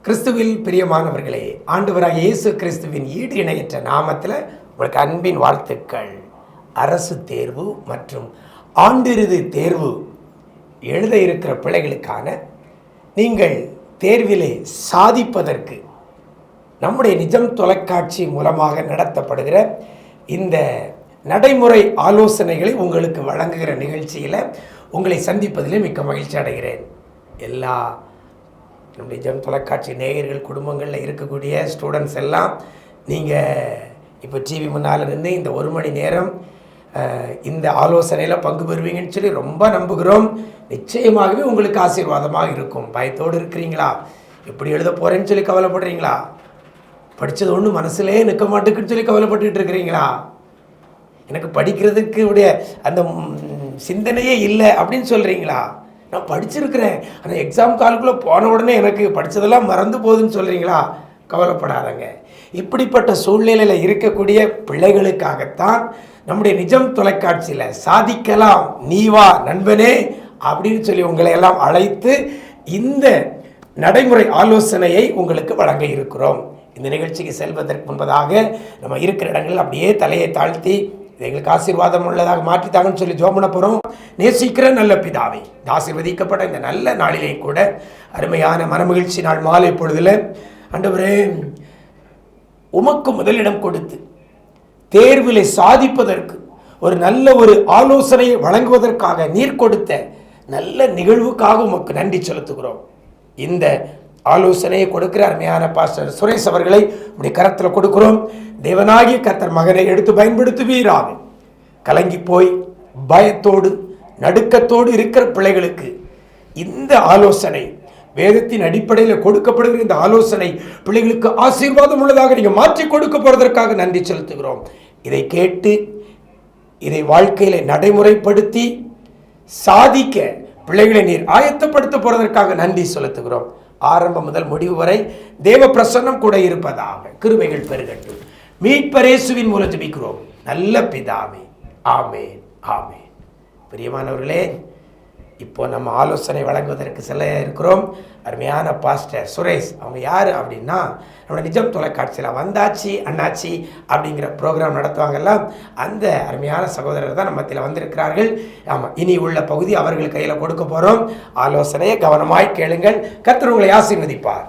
கிறிஸ்துவில் பிரியமானவர்களே, ஆண்டவராக இயேசு கிறிஸ்துவின் ஈடு இணையற்ற நாமத்தில் உங்களுக்கு அன்பின் வாழ்த்துக்கள். அரசு தேர்வு மற்றும் ஆண்டிறுதி தேர்வு எழுத இருக்கிற பிள்ளைகளுக்கான நீங்கள் தேர்விலே சாதிப்பதற்கு நம்முடைய நிஜம் தொலைக்காட்சி மூலமாக நடத்தப்படுகிற இந்த நடைமுறை ஆலோசனைகளை உங்களுக்கு வழங்குகிற நிகழ்ச்சியில் உங்களை சந்திப்பதிலே மிக்க மகிழ்ச்சி அடைகிறேன். எல்லா நம்முடைய நிஜம் தொலைக்காட்சி நேயர்கள் குடும்பங்களில் இருக்கக்கூடிய ஸ்டூடெண்ட்ஸ் எல்லாம் நீங்கள் இப்போ டிவி முன்னால் நின்று இந்த 1 மணி நேரம் இந்த ஆலோசனையில் பங்கு பெறுவீங்கன்னு சொல்லி ரொம்ப நம்புகிறோம். நிச்சயமாகவே உங்களுக்கு ஆசீர்வாதமாக இருக்கும். பயத்தோடு இருக்கிறீங்களா? எப்படி எழுத போகிறேன்னு சொல்லி கவலைப்படுறீங்களா? படித்தது ஒன்றும் மனசுலே நிற்க மாட்டேங்குன்னு சொல்லி கவலைப்பட்டுக்கிட்டு இருக்கிறீங்களா? எனக்கு படிக்கிறதுக்கு உடைய அந்த சிந்தனையே இல்லை அப்படின்னு சொல்கிறீங்களா? நான் படிச்சிருக்கிறேன், ஆனால் எக்ஸாம் காலுக்குள்ளே போன உடனே எனக்கு படித்ததெல்லாம் மறந்து போகுதுன்னு சொல்கிறீங்களா? கவலைப்படாதங்க. இப்படிப்பட்ட சூழ்நிலையில் இருக்கக்கூடிய பிள்ளைகளுக்காகத்தான் நம்முடைய நிஜம் தொலைக்காட்சியில் சாதிக்கலாம் நீ வா நண்பனே அப்படின்னு சொல்லி உங்களை எல்லாம் அழைத்து இந்த நடைமுறை ஆலோசனையை உங்களுக்கு வழங்க இருக்கிறோம். இந்த நிகழ்ச்சிக்கு செல்வதற்கு முன்பதாக நம்ம இருக்கிற இடங்கள் அப்படியே தலையை தாழ்த்தி இது எங்களுக்கு ஆசீர்வாதம் உள்ளதாக மாற்றித்தாங்கன்னு சொல்லி ஜெபம் பண்ண போகிறோம். நேசிக்கிற நல்ல பிதாவே, ஆசீர்வதிக்கப்பட்ட இந்த நல்ல நாளிலே கூட அருமையான மனமகிழ்ச்சி நாள் மாலை பொழுதில் ஆண்டவரே உமக்கு முதலிடம் கொடுத்து தேர்விலை சாதிப்பதற்கு ஒரு ஆலோசனையை வழங்குவதற்காக நீர் கொடுத்த நல்ல நிகழ்வுக்காக உமக்கு நன்றி செலுத்துகிறோம். இந்த ஆலோசனையை கொடுக்கிற அருமையான பாஸ்டர் சுரேஷ் அவர்களை உடைய கரத்தில் கொடுக்கிறோம். தேவனாகிய கர்த்தர் மகனை எடுத்து பயன்படுத்துவீராக. கலங்கி போய் பயத்தோடு நடுக்கத்தோடு இருக்கிற பிள்ளைகளுக்கு இந்த ஆலோசனை வேதத்தின் அடிப்படையில் கொடுக்கப்படுகிற இந்த ஆலோசனை பிள்ளைகளுக்கு ஆசீர்வாதம் உள்ளதாக நீங்கள் மாற்றி கொடுக்க போவதற்காக நன்றி செலுத்துகிறோம். இதை கேட்டு இதை வாழ்க்கையில நடைமுறைப்படுத்தி சாதிக்க பிள்ளைகளை நீர் ஆயத்தப்படுத்த போறதற்காக நன்றி செலுத்துகிறோம். ஆரம்பம் முதல் முடிவு வரை தேவ பிரசன்னம் கூட இருப்பதாக கிருபைகள் பெருகட்டும். மீட்பர் இயேசுவின் மூலம் ஜெபிக்கிறோம் நல்ல பிதாவே, ஆமென் ஆமென். பிரியமானவர்களே, இப்போ நம்ம ஆலோசனை வழங்குவதற்கு செல்ல இருக்கிறோம். அருமையான பாஸ்டர் சுரேஷ் அவங்க யார் அப்படின்னா, நம்ம நிஜம் தொலைக்காட்சியில் வந்தாச்சி அண்ணாச்சி அப்படிங்கிற ப்ரோக்ராம் நடத்துவாங்கல்ல, அந்த அருமையான சகோதரர் தான் நம்ம மத்தியில் வந்திருக்கிறார்கள். ஆமாம், இனி உள்ள பகுதி அவர்கள் கையில் கொடுக்க போகிறோம். ஆலோசனையை கவனமாய் கேளுங்கள். கர்த்தர் உங்களை ஆசீர்வதிப்பார்.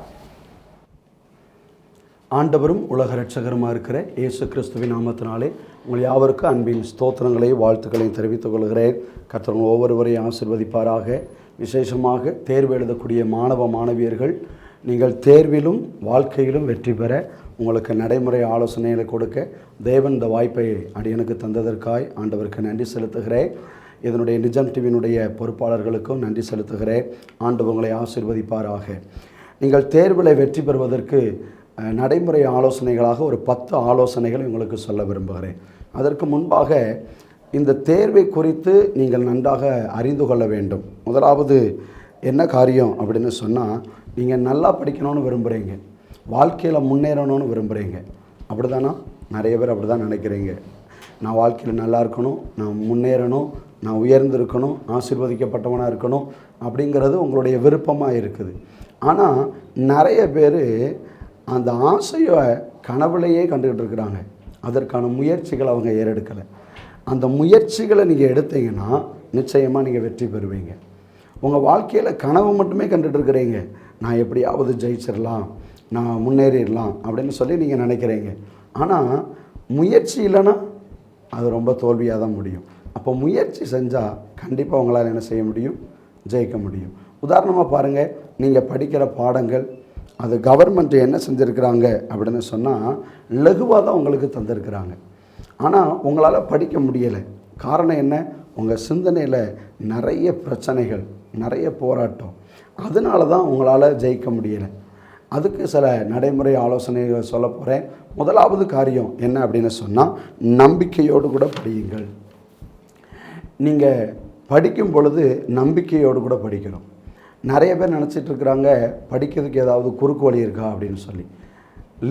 ஆண்டவரும் உலக இரட்சகருமாக இருக்கிற இயேசு கிறிஸ்துவின் நாமத்தினாலே உங்கள் யாவருக்கும் அன்பின் ஸ்தோத்திரங்களையும் வாழ்த்துக்களையும் தெரிவித்துக் கொள்கிறேன். கர்த்தர் ஒவ்வொருவரையும் ஆசீர்வதிப்பாராக. விசேஷமாக தேர்வு எழுதக்கூடிய மாணவ மாணவியர்கள், நீங்கள் தேர்விலும் வாழ்க்கையிலும் வெற்றி பெற உங்களுக்கு நடைமுறை ஆலோசனைகளை கொடுக்க தேவன் இந்த வாய்ப்பை அடியனுக்கு தந்ததற்காய் ஆண்டவருக்கு நன்றி செலுத்துகிறேன். இதனுடைய நிஜம் டிவியினுடைய பொறுப்பாளர்களுக்கும் நன்றி செலுத்துகிறேன். ஆண்டவர் உங்களை ஆசீர்வதிப்பாராக. நீங்கள் தேர்வில் வெற்றி பெறுவதற்கு நடைமுறை ஆலோசனைகளாக ஒரு 10 ஆலோசனைகள் உங்களுக்கு சொல்ல விரும்புகிறேன். அதற்கு முன்பாக இந்த தேர்வை குறித்து நீங்கள் நன்றாக அறிந்து கொள்ள வேண்டும். முதலாவது என்ன காரியம் அப்படின்னு சொன்னால், நீங்கள் நல்லா படிக்கணும்னு விரும்புகிறீங்க, வாழ்க்கையில் முன்னேறணும்னு விரும்புகிறீங்க. அப்படி தானா? நிறைய பேர் அப்படி தான் நினைக்கிறீங்க. நான் வாழ்க்கையில் நல்லா இருக்கணும், நான் முன்னேறணும், நான் உயர்ந்திருக்கணும், ஆசீர்வதிக்கப்பட்டவனாக இருக்கணும் அப்படிங்கிறது உங்களுடைய விருப்பமாக இருக்குது. ஆனால் நிறைய பேர் அந்த ஆசையை கனவுலையே கண்டுக்கிட்டு இருக்கிறாங்க. அதற்கான முயற்சிகளை அவங்க ஏறெடுக்கலை. அந்த முயற்சிகளை நீங்கள் எடுத்தீங்கன்னா நிச்சயமாக நீங்கள் வெற்றி பெறுவீங்க. உங்கள் வாழ்க்கையில் கனவு மட்டுமே கண்டுட்டு இருக்கிறீங்க. நான் எப்படியாவது ஜெயிச்சிடலாம், நான் முன்னேறிடலாம் அப்படின்னு சொல்லி நீங்கள் நினைக்கிறீங்க. ஆனால் முயற்சி இல்லைன்னா அது ரொம்ப தோல்வியாக தான் முடியும். அப்போ முயற்சி செஞ்சால் கண்டிப்பாக உங்களால் என்ன செய்ய முடியும்? ஜெயிக்க முடியும். உதாரணமாக பாருங்கள், நீங்கள் படிக்கிற பாடங்கள் அது கவர்மெண்ட் என்ன செஞ்சுருக்கிறாங்க அப்படின்னு சொன்னால் லகுவாக தான் உங்களுக்கு தந்திருக்கிறாங்க. ஆனால் உங்களால் படிக்க முடியலை. காரணம் என்ன? உங்கள் சிந்தனையில் நிறைய பிரச்சனைகள், நிறைய போராட்டம். அதனால தான் உங்களால் ஜெயிக்க முடியலை. அதுக்கு சில நடைமுறை ஆலோசனைகள் சொல்ல போகிறேன். முதலாவது காரியம் என்ன அப்படின்னு சொன்னால், நம்பிக்கையோடு கூட படியுங்கள். நீங்கள் படிக்கும் பொழுது நம்பிக்கையோடு கூட படிக்கணும். நிறைய பேர் நினச்சிட்ருக்குறாங்க, படிக்கிறதுக்கு ஏதாவது குறுக்கு வழி இருக்கா அப்படின்னு சொல்லி.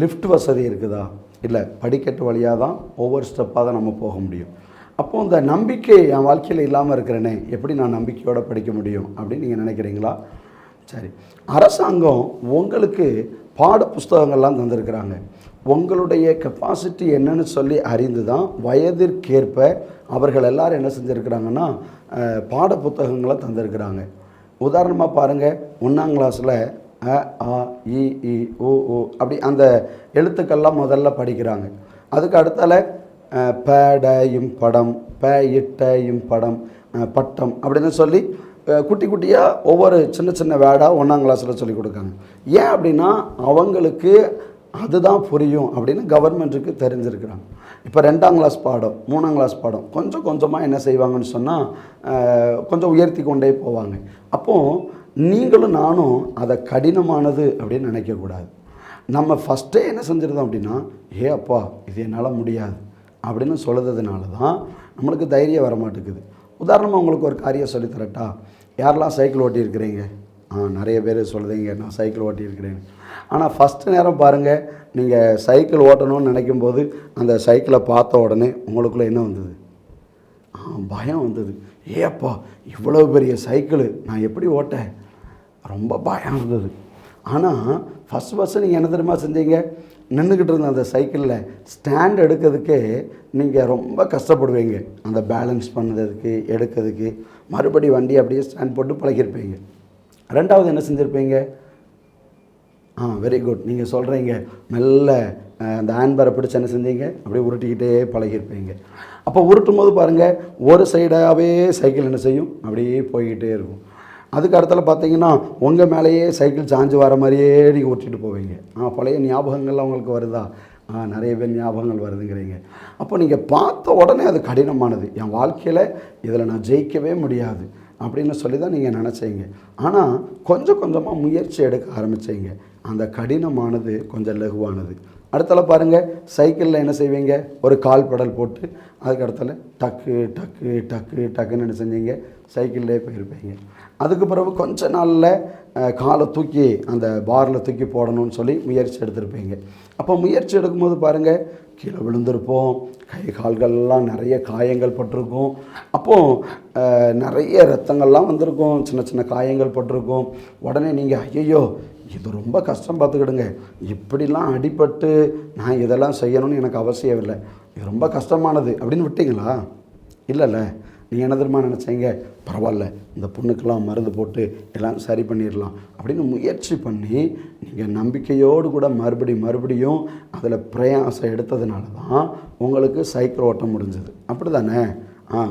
லிஃப்ட் வசதி இருக்குதா? இல்லை, படிக்கட்டு வழியாக தான் ஒவ்வொரு ஸ்டெப்பாக தான் நம்ம போக முடியும். அப்போது இந்த நம்பிக்கை என் வாழ்க்கையில் இல்லாமல் இருக்கிறேனே, எப்படி நான் நம்பிக்கையோடு படிக்க முடியும் அப்படின்னு நீங்கள் நினைக்கிறீங்களா? சரி, அரசாங்கம் உங்களுக்கு பாட புஸ்தகங்கள்லாம் தந்திருக்கிறாங்க. உங்களுடைய கெப்பாசிட்டி என்னன்னு சொல்லி அறிந்து தான் வயதிற்கேற்ப அவர்கள் எல்லாரும் என்ன செஞ்சுருக்கிறாங்கன்னா பாட புத்தகங்களை தந்திருக்கிறாங்க. உதாரணமாக பாருங்கள், 1ஆம் கிளாஸில் அ ஆ இ ஈ உ ஊ அப்படி அந்த எழுத்துக்கள்லாம் முதல்ல படிக்கிறாங்க. அதுக்கு அடுத்தால படையும் படம், ப இட்டையும் படம், பட்டம் அப்படின்னு சொல்லி குட்டி குட்டியாக ஒவ்வொரு சின்ன சின்ன வேர்டாக 1ஆம் கிளாஸில் சொல்லி கொடுக்காங்க. ஏன் அப்படின்னா அவங்களுக்கு அதுதான் புரியும் அப்படின்னு கவர்மெண்ட்டுக்கு தெரிஞ்சிருக்கிறாங்க. இப்போ 2ஆம் கிளாஸ் பாடம், 3ஆம் கிளாஸ் பாடம் கொஞ்சம் கொஞ்சமாக என்ன செய்வாங்கன்னு சொன்னால் கொஞ்சம் உயர்த்தி கொண்டே போவாங்க. அப்போது நீங்களும் நானும் அதை கடினமானது அப்படின்னு நினைக்கக்கூடாது. நம்ம ஃபஸ்ட்டே என்ன செஞ்சிருந்தோம் அப்படின்னா, ஏ அப்பா இது என்னால் முடியாது அப்படின்னு சொல்லுறதுனால தான் நம்மளுக்கு தைரியம் வர மாட்டேங்குது. உதாரணமாக உங்களுக்கு ஒரு காரியம் சொல்லித்தரட்டா? யாரெல்லாம் சைக்கிள் ஓட்டியிருக்கிறீங்க? நிறைய பேர் சொல்லுதீங்க நான் சைக்கிள் ஓட்டியிருக்கிறேன். ஆனால் ஃபஸ்ட்டு நேரம் பாருங்கள், நீங்கள் சைக்கிள் ஓட்டணும்னு நினைக்கும்போது அந்த சைக்கிளை பார்த்த உடனே உங்களுக்குள்ளே என்ன வந்தது? பயம் வந்தது. ஏப்பா இவ்வளோ பெரிய சைக்கிள் நான் எப்படி ஓட்டேன்? ரொம்ப பயம் வந்தது. ஆனால் ஃபஸ்ட்டு நீங்கள் என்ன தெரியுமா செஞ்சீங்க? நின்றுக்கிட்டு இருந்த அந்த சைக்கிளில் ஸ்டாண்ட் எடுக்கிறதுக்கே நீங்கள் ரொம்ப கஷ்டப்படுவீங்க. அந்த பேலன்ஸ் பண்ணுறதுக்கு, எடுக்கிறதுக்கு, மறுபடி வண்டி அப்படியே ஸ்டாண்ட் போட்டு பழகிருப்பீங்க. ரெண்டாவது என்ன செஞ்சுருப்பீங்க? வெரி குட், நீங்கள் சொல்கிறீங்க. மெல்ல அந்த ஹேண்ட்பரை பிடிச்சி என்ன செஞ்சீங்க? அப்படியே உருட்டிக்கிட்டே பழகிருப்பீங்க. அப்போ உருட்டும் போது பாருங்கள், ஒரு சைடாகவே சைக்கிள் என்ன செய்யும்? அப்படியே போய்கிட்டே இருக்கும். அதுக்கு அடுத்தால பார்த்தீங்கன்னா உங்கள் மேலேயே சைக்கிள் சாஞ்சு வர மாதிரியே நீங்கள் ஓட்டிகிட்டு போவீங்க. பழைய ஞாபகங்கள்லாம் உங்களுக்கு வருதா? நிறைய பேர் ஞாபகங்கள் வருதுங்கிறீங்க. அப்போ நீங்கள் பார்த்த உடனே அது கடினமானது, என் வாழ்க்கையில் இதில் நான் ஜெயிக்கவே முடியாது அப்படின்னு சொல்லி தான் நீங்கள் நினச்சிங்க. ஆனால் கொஞ்சம் கொஞ்சமாக முயற்சி எடுக்க ஆரம்பிச்சிங்க. அந்த கடினமானது கொஞ்சம் லகுவானது. அடுத்தால பாருங்கள், சைக்கிளில் என்ன செய்வீங்க? ஒரு கால் பெடல் போட்டு அதுக்கு அடுத்தால டக்கு டக்கு டக்கு டக்குன்னு என்ன செஞ்சீங்க? சைக்கிள்லேயே போயிருப்பீங்க. அதுக்கு பிறகு கொஞ்ச நாளில் காலை தூக்கி அந்த பாரில் தூக்கி போடணும்னு சொல்லி முயற்சி எடுத்திருப்பீங்க. அப்போ முயற்சி எடுக்கும்போது பாருங்கள், கீழே விழுந்திருப்போம், கை கால்கள்லாம் நிறைய காயங்கள் பட்டிருக்கும். அப்போது நிறைய ரத்தங்கள்லாம் வந்திருக்கும், சின்ன சின்ன காயங்கள் பட்டிருக்கும். உடனே நீங்கள் ஐயோ இது ரொம்ப கஷ்டம் பார்த்துக்கிடுங்க, இப்படிலாம் அடிபட்டு நான் இதெல்லாம் செய்யணும்னு எனக்கு அவசியம் இல்லை, இது ரொம்ப கஷ்டமானது அப்படின்னு விட்டீங்களா? இல்லைல்ல. நீங்கள் என்ன தெரியுமா நினச்சிங்க? பரவாயில்ல, இந்த பொண்ணுக்கெல்லாம் மருந்து போட்டு எல்லாம் சரி பண்ணிடலாம் அப்படின்னு முயற்சி பண்ணி நீங்கள் நம்பிக்கையோடு கூட மறுபடியும் அதில் பிரயாசம் எடுத்ததுனால தான் உங்களுக்கு சைக்கிள் ஓட்ட முடிஞ்சது. அப்படி தானே?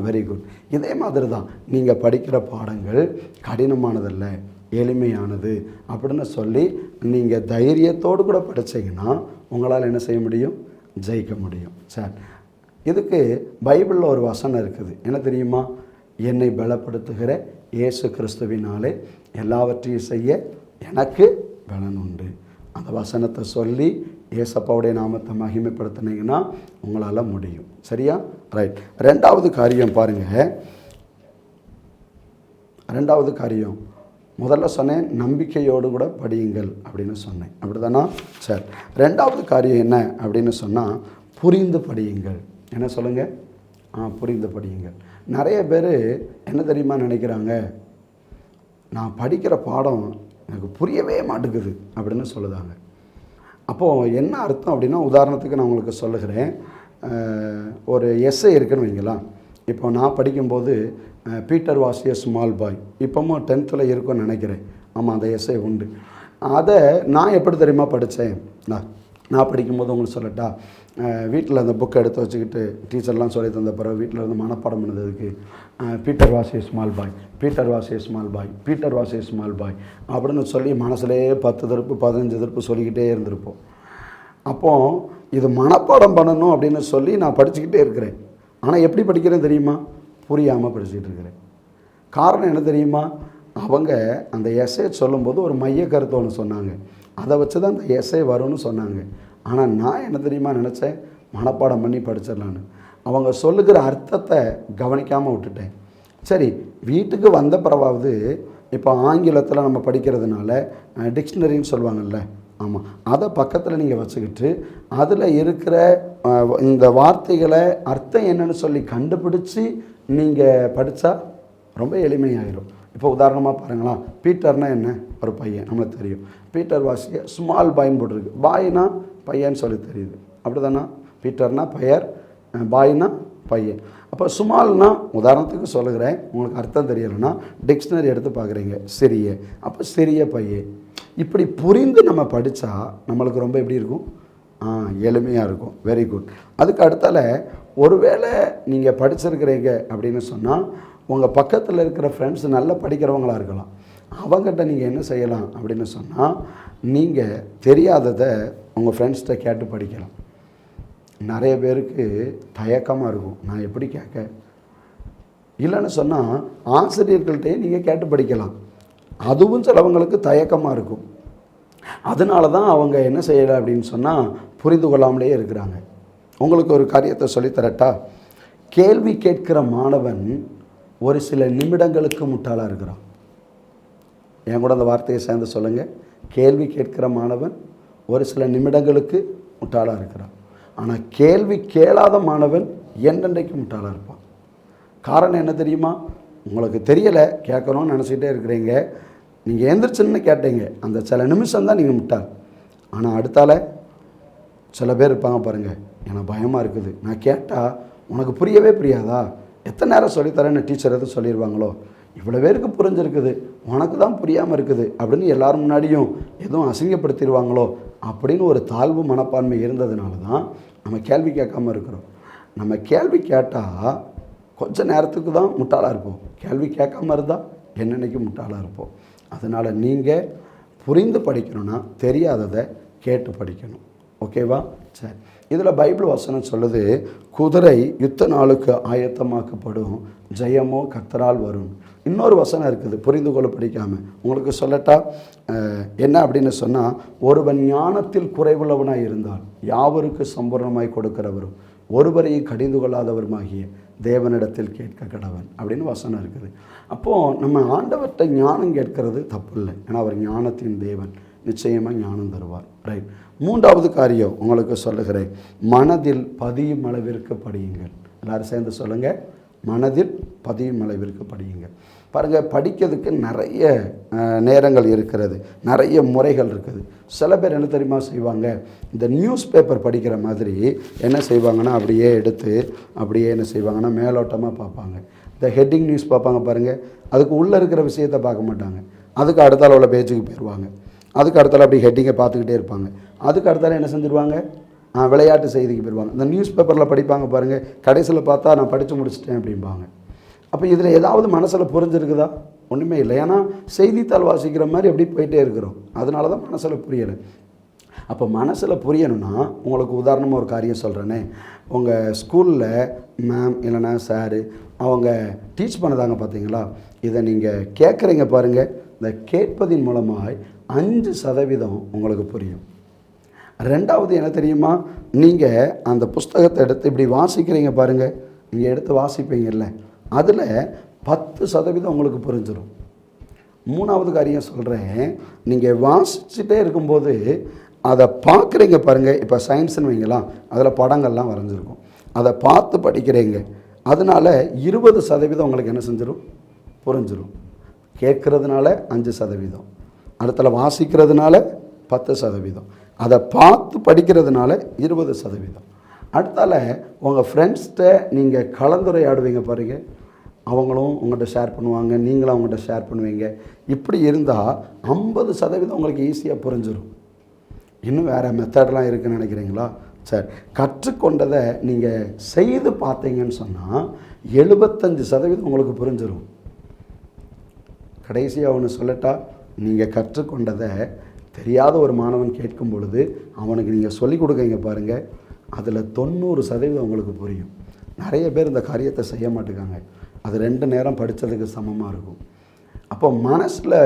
Very good. இதே மாதிரி தான் நீங்கள் படிக்கிற பாடங்கள் கடினமானதல்ல, எளிமையானது அப்படின்னு சொல்லி நீங்கள் தைரியத்தோடு கூட படித்தீங்கன்னா உங்களால் என்ன செய்ய முடியும்? ஜெயிக்க முடியும். சார், இதுக்கு பைபிளில் ஒரு வசனம் இருக்குது. என்ன தெரியுமா? என்னை பலப்படுத்துகிற இயேசு கிறிஸ்துவினாலே எல்லாவற்றையும் செய்ய எனக்கு பலன் உண்டு. அந்த வசனத்தை சொல்லி ஏசப்பாவுடைய நாமத்தை மகிமைப்படுத்தினீங்கன்னா உங்களால் முடியும். சரியா? ரைட். ரெண்டாவது காரியம் பாருங்கள். ரெண்டாவது காரியம் முதல்ல சொன்னேன், நம்பிக்கையோடு கூட படியுங்கள் அப்படின்னு சொன்னேன். அப்படி தானா? சரி, ரெண்டாவது காரியம் என்ன அப்படின்னு சொன்னால் புரிந்து படியுங்கள். என்ன சொல்லுங்கள்? புரிந்து படியுங்கள். நிறைய பேர் என்ன தெரியுமா நினைக்கிறாங்க? நான் படிக்கிற பாடம் எனக்கு புரியவே மாட்டேங்குது அப்படின்னு சொல்லுதாங்க. அப்போது என்ன அர்த்தம் அப்படின்னா, உதாரணத்துக்கு நான் உங்களுக்கு சொல்லுகிறேன். ஒரு எஸ்ஸே இருக்குன்னு வைங்களா. இப்போ நான் படிக்கும்போது Peter was a small boy, இப்போவும் 10th இருக்குன்னு நினைக்கிறேன். ஆமாம், அந்த எஸ்ஸே உண்டு. அதை நான் எப்படி தெரியுமா படித்தேன்? நான் படிக்கும்போது உங்களுக்கு சொல்லட்டா, வீட்டில் அந்த புக்கை எடுத்து வச்சுக்கிட்டு டீச்சர்லாம் சொல்லி தந்த பிறகு வீட்டில் இருந்து மனப்பாடம் பண்ணதுக்கு Peter was a small boy, Peter was a small boy, Peter was a small boy அப்படின்னு சொல்லி மனசுலேயே 10 திருப்பு 15 திருப்பு சொல்லிக்கிட்டே இருந்திருப்போம். அப்போது இது மனப்பாடம் பண்ணணும் அப்படின்னு சொல்லி நான் படிச்சுக்கிட்டே இருக்கிறேன். ஆனால் எப்படி படிக்கிறேன் தெரியுமா? புரியாமல் படிச்சுக்கிட்டு இருக்கிறேன். காரணம் என்ன தெரியுமா? அவங்க அந்த எஸ்ஸே சொல்லும்போது ஒரு மைய கருத்து ஒன்று சொன்னாங்க, அதை வச்சு தான் அந்த எஸ்ஸே வரும்னு சொன்னாங்க. ஆனால் நான் என்ன தெரியுமா நினச்சேன்? மனப்பாடம் பண்ணி படிச்சிடலான்னு. அவங்க சொல்லுகிற அர்த்தத்தை கவனிக்காமல் விட்டுட்டேன். சரி, வீட்டுக்கு வந்த பிறவாவது இப்போ ஆங்கிலத்தில் நம்ம படிக்கிறதுனால டிக்ஷனரின்னு சொல்லுவாங்கள்ல, ஆமாம், அதை பக்கத்தில் நீங்கள் வச்சுக்கிட்டு அதில் இருக்கிற இந்த வார்த்தைகளை அர்த்தம் என்னன்னு சொல்லி கண்டுபிடிச்சி நீங்கள் படித்தா ரொம்ப எளிமையாயிரும். இப்போ உதாரணமாக பாருங்களா, பீட்டர்னா என்ன, ஒரு பையன், நம்மளுக்கு தெரியும். பீட்டர் வாசிய ஸ்மால் பாயின்னு போட்டிருக்கு. பாய்னா பையன்னு சொல்லி தெரியுது, அப்படி தானே? பீட்டர்னா பெயர், பாய்னா பையன். அப்போ ஸ்மால்னா உதாரணத்துக்கு சொல்லுகிறேன், உங்களுக்கு அர்த்தம் தெரியலைன்னா டிக்ஷனரி எடுத்து பார்க்குறீங்க, சிறிய. அப்போ சிறிய பையன். இப்படி புரிந்து நம்ம படித்தா நம்மளுக்கு ரொம்ப எப்படி இருக்கும்? எளிமையாக இருக்கும். Very good. அதுக்கு அடுத்தால ஒருவேளை நீங்கள் படிச்சிருக்கிறீங்க அப்படின்னு சொன்னால் உங்கள் பக்கத்தில் இருக்கிற ஃப்ரெண்ட்ஸ் நல்லா படிக்கிறவங்களாக இருக்கலாம். அவங்ககிட்ட நீங்கள் என்ன செய்யலாம் அப்படின்னு சொன்னால், நீங்கள் தெரியாததை உங்கள் ஃப்ரெண்ட்ஸ்கிட்ட கேட்டு படிக்கலாம். நிறைய பேருக்கு தயக்கமாக இருக்கும், நான் எப்படி கேட்க. இல்லைன்னு சொன்னால் ஆசிரியர்கள்ட்டே நீங்கள் கேட்டு படிக்கலாம். அதுவும் சிலவங்களுக்கு தயக்கமாக இருக்கும். அதனால தான் அவங்க என்ன செய்யலை அப்படின்னு சொன்னால் புரிந்து கொள்ளாமலே இருக்கிறாங்க. உங்களுக்கு ஒரு காரியத்தை சொல்லித்தரட்டா? கேள்வி கேட்கிற மாணவன் ஒரு சில நிமிடங்களுக்கு முட்டாளாக இருக்கிறான். என் கூட அந்த வார்த்தையை சேர்ந்து சொல்லுங்கள். கேள்வி கேட்கிற மாணவன் ஒரு சில நிமிடங்களுக்கு முட்டாளாக இருக்கிறான். ஆனால் கேள்வி கேளாத மாணவன் என்றென்றைக்கு முட்டாளாக இருப்பான். காரணம் என்ன தெரியுமா? உங்களுக்கு தெரியலை, கேட்கணும்னு நினச்சிக்கிட்டே இருக்கிறீங்க. நீங்கள் எந்திரிச்சுன்னு கேட்டீங்க, அந்த சில நிமிஷம்தான் நீங்கள் முட்டாள். ஆனால் அடுத்தால சில பேர் இருப்பாங்க பாருங்கள், எனக்கு பயமாக இருக்குது, நான் கேட்டால் உனக்கு புரியவே புரியாதா, எத்தனை நேரம் சொல்லித்தரேன்னு டீச்சர் எதுவும் சொல்லிடுவாங்களோ, இவ்வளோ பேருக்கு புரிஞ்சிருக்குது, உனக்கு தான் புரியாமல் இருக்குது அப்படின்னு எல்லாரும் முன்னாடியும் எதுவும் அசிங்கப்படுத்திடுவாங்களோ அப்படின்னு ஒரு தாழ்வு மனப்பான்மை இருந்ததுனால தான் நம்ம கேள்வி கேட்காமல் இருக்கிறோம். நம்ம கேள்வி கேட்டால் கொஞ்சம் நேரத்துக்கு தான் முட்டாளாக இருப்போம். கேள்வி கேட்காம இருந்தால் என்னென்னைக்கு முட்டாளாக இருப்போம். அதனால் நீங்கள் புரிந்து படிக்கணும்னா தெரியாததை கேட்டு படிக்கணும். ஓகேவா? சரி. இதில் பைபிள் வசனம் சொல்லுது, குதிரை யுத்த நாளுக்கு ஆயத்தமாக்கப்படும், ஜெயமோ கர்த்தரால் வரும். இன்னொரு வசனம் இருக்குது, புரிந்து கொள்ள படிக்காமல் உங்களுக்கு சொல்லட்டா? என்ன அப்படின்னு சொன்னால், ஒருவன் ஞானத்தில் குறைவுள்ளவனாக இருந்தால் யாவருக்கு சம்பூர்ணமாய் கொடுக்கிறவரும் ஒருவரையும் கடிந்து கொள்ளாதவருமாகிய தேவனிடத்தில் கேட்க கடவன் அப்படின்னு வசனம் இருக்குது. அப்போது நம்ம ஆண்டவர்கிட்ட ஞானம் கேட்கறது தப்பு இல்லை, ஏன்னா அவர் ஞானத்தின் தேவன், நிச்சயமாக ஞானம் தருவார். ரைட். மூன்றாவது காரியம் உங்களுக்கு சொல்லுகிறேன், மனதில் பதியும் அளவிற்கு படியுங்கள். எல்லாரும் சேர்ந்து சொல்லுங்கள், மனதில் பதியும் அளவிற்கு படியுங்கள். பாருங்கள், படிக்கிறதுக்கு நிறைய நேரங்கள் இருக்கிறது, நிறைய முறைகள் இருக்குது. சில பேர் என்ன தெரியுமா செய்வாங்க, இந்த நியூஸ் பேப்பர் படிக்கிற மாதிரி என்ன செய்வாங்கன்னா அப்படியே எடுத்து அப்படியே என்ன செய்வாங்கன்னா மேலோட்டமாக பார்ப்பாங்க. இந்த ஹெட்டிங் நியூஸ் பார்ப்பாங்க பாருங்கள், அதுக்கு உள்ளே இருக்கிற விஷயத்தை பார்க்க மாட்டாங்க. அதுக்கு அடுத்தால உள்ள பேஜுக்கு போயிடுவாங்க. அதுக்கு அடுத்தால அப்படி ஹெட்டிங்கை பார்த்துக்கிட்டே இருப்பாங்க. அதுக்கு அடுத்தால என்ன செஞ்சுருவாங்க, விளையாட்டு செய்திக்கு போயிடுவாங்க. இந்த நியூஸ் பேப்பரில் படிப்பாங்க பாருங்கள், கடைசியில் பார்த்தா நான் படித்து முடிச்சிட்டேன் அப்படிம்பாங்க. அப்போ இதில் ஏதாவது மனசில் புரிஞ்சிருக்குதா? ஒன்றுமே இல்லை. ஏன்னா செய்தித்தாள் வாசிக்கிற மாதிரி அப்படி போயிட்டே இருக்கிறோம். அதனால தான் மனசில் புரியலை. அப்போ மனசில் புரியணும்னா உங்களுக்கு உதாரணமாக ஒரு காரியம் சொல்கிறேனே, உங்கள் ஸ்கூலில் மேம் இல்லைனா சாரு அவங்க டீச் பண்ணதாங்க பார்த்தீங்களா, இதை நீங்கள் கேட்குறீங்க பாருங்கள், இந்த கேட்பதின் மூலமாக 5% உங்களுக்கு புரியும். ரெண்டாவது என்ன தெரியுமா, நீங்கள் அந்த புஸ்தகத்தை எடுத்து இப்படி வாசிக்கிறீங்க பாருங்கள், நீங்கள் எடுத்து வாசிப்பீங்கல்ல, அதில் 10% உங்களுக்கு புரிஞ்சிடும். மூணாவது காரியம் சொல்கிறேன், நீங்கள் வாசிச்சுட்டே இருக்கும்போது அதை பார்க்குறீங்க பாருங்கள். இப்போ சயின்ஸ்னு வைங்களா, அதில் படங்கள்லாம் வரைஞ்சிருக்கும், அதை பார்த்து படிக்கிறீங்க, அதனால் 20% உங்களுக்கு என்ன செஞ்சிடும், புரிஞ்சிடும். கேட்குறதுனால 5%, அடுத்தல வாசிக்கிறதுனால 10%, அதை பார்த்து படிக்கிறதுனால 20%. அடுத்தால உங்கள் ஃப்ரெண்ட்ஸ்கிட்ட நீங்கள் கலந்துரையாடுவீங்க பாருங்கள், அவங்களும் உங்கள்கிட்ட ஷேர் பண்ணுவாங்க, நீங்களும் அவங்கள்ட்ட ஷேர் பண்ணுவீங்க. இப்படி இருந்தால் 50% உங்களுக்கு ஈஸியாக புரிஞ்சிடும். இன்னும் வேறு மெத்தட்லாம் இருக்குதுன்னு நினைக்கிறீங்களா? சரி, கற்றுக்கொண்டதை நீங்கள் செய்து பார்த்தீங்கன்னு சொன்னால் 75% உங்களுக்கு புரிஞ்சிடும். கடைசியாக ஒன்று சொல்லட்டா, நீங்கள் கற்றுக்கொண்டதை தெரியாத ஒரு மாணவன் கேட்கும் பொழுது அவனுக்கு நீங்கள் சொல்லிக் கொடுக்கீங்க பாருங்கள், அதில் 90% உங்களுக்கு புரியும். நிறைய பேர் இந்த காரியத்தை செய்ய மாட்டேங்காங்க, அது 2 நேரம் படித்ததுக்கு சமமாக இருக்கும். அப்போ மனசில்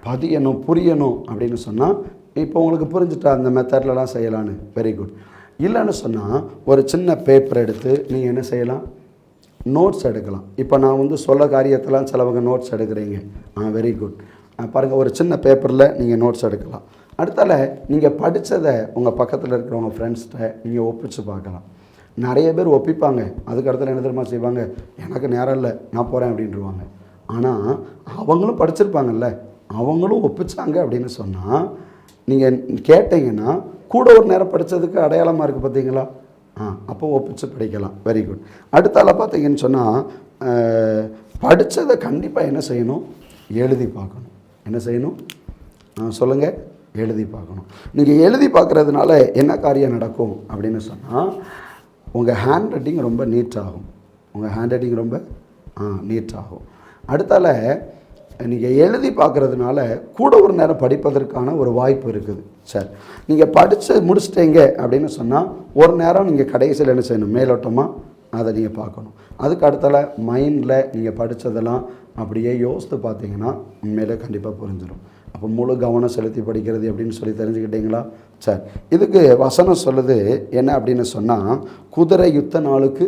பதியணும், புரியணும் அப்படின்னு சொன்னால் இப்போ உங்களுக்கு புரிஞ்சுட்டா அந்த மெத்தட்லலாம் செய்யலான்னு, வெரி குட். இல்லைன்னு சொன்னால் ஒரு சின்ன பேப்பர் எடுத்து நீங்கள் என்ன செய்யலாம், நோட்ஸ் எடுக்கலாம். இப்போ நான் சொல்ல காரியத்தெல்லாம் சிலவங்க நோட்ஸ் எடுக்கிறீங்க, வெரி குட். பாருங்கள், ஒரு சின்ன பேப்பரில் நீங்கள் நோட்ஸ் எடுக்கலாம். அடுத்தால நீங்கள் படித்ததை உங்கள் பக்கத்தில் இருக்கிறவங்க ஃப்ரெண்ட்ஸ்கிட்ட நீங்கள் ஒப்பிச்சு பார்க்கலாம். நிறைய பேர் ஒப்பிப்பாங்க, அதுக்கு அடுத்தால என்ன தெரியுமா செய்வாங்க, எனக்கு நேரம் இல்லை நான் போகிறேன் அப்படின்ட்டுருவாங்க. ஆனால் அவங்களும் படிச்சிருப்பாங்கல்ல, அவங்களும் ஒப்பிச்சாங்க அப்படின்னு சொன்னால் நீங்கள் கேட்டிங்கன்னா கூட ஒரு நேரம் படித்ததுக்கு அடையாளமாக இருக்குது பார்த்தீங்களா? அப்போ ஒப்பிச்சு படிக்கலாம். Very good. அடுத்தால பார்த்தீங்கன்னு சொன்னால் படித்ததை கண்டிப்பாக என்ன செய்யணும்? எழுதி பார்க்கணும். என்ன செய்யணும்? சொல்லுங்கள். எழுதி பார்க்கணும். நீங்கள் எழுதி பார்க்குறதுனால என்ன காரியம் நடக்கும் அப்படின்னு சொன்னால் உங்கள் ஹேண்ட் ரைட்டிங் ரொம்ப நீட்டாகும். உங்கள் ஹேண்ட் ரைட்டிங் ரொம்ப நீட்டாகும். அடுத்தால நீங்கள் எழுதி பார்க்குறதுனால கூட ஒரு நேரம் படிப்பதற்கான ஒரு வாய்ப்பு இருக்குது. சரி, நீங்கள் படித்து முடிச்சிட்டீங்க அப்படின்னு சொன்னால் ஒரு நேரம் நீங்கள் கடைசியில் என்ன செய்யணும்? மேலோட்டமாக அதை நீங்கள் பார்க்கணும். அதுக்கு அடுத்தால மைண்டில் நீங்கள் படித்ததெல்லாம் அப்படியே யோசித்து பார்த்தீங்கன்னா உண்மையிலே கண்டிப்பாக புரிஞ்சிடும். அப்போ முழு கவனம் செலுத்தி படிக்கிறது அப்படின்னு சொல்லி தெரிஞ்சுக்கிட்டீங்களா? சரி, இதுக்கு வசனம் சொல்லுது என்ன அப்படின்னு சொன்னால், குதிரை யுத்த நாளுக்கு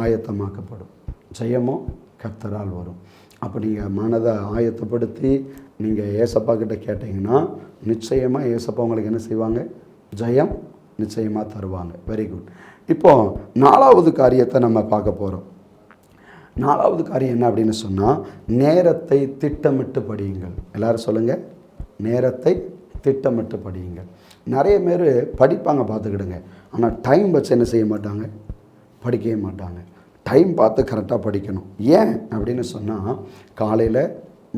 ஆயத்தமாக்கப்படும், ஜெயமோ கர்த்தரால் வரும். அப்போ நீங்கள் மனதை ஆயத்தப்படுத்தி நீங்கள் ஏசப்பா கிட்ட கேட்டிங்கன்னா நிச்சயமாக ஏசப்பா உங்களுக்கு என்ன செய்வாங்க? ஜெயம் நிச்சயமாக தருவாங்க. Very good. இப்போது 4வது காரியத்தை நம்ம பார்க்க போகிறோம். 4வது காரியம் என்ன அப்படின்னு சொன்னால், நேரத்தை திட்டமிட்டு படியுங்கள். எல்லோரும் சொல்லுங்கள், நேரத்தை திட்டமிட்டு படியுங்கள். நிறைய பேர் படிப்பாங்க, பார்த்துக்கிடுங்க, ஆனால் டைம் வச்சு என்ன செய்ய மாட்டாங்க? படிக்கவே மாட்டாங்க. டைம் பார்த்து கரெக்டாக படிக்கணும். ஏன் அப்படின்னு சொன்னால், காலையில்,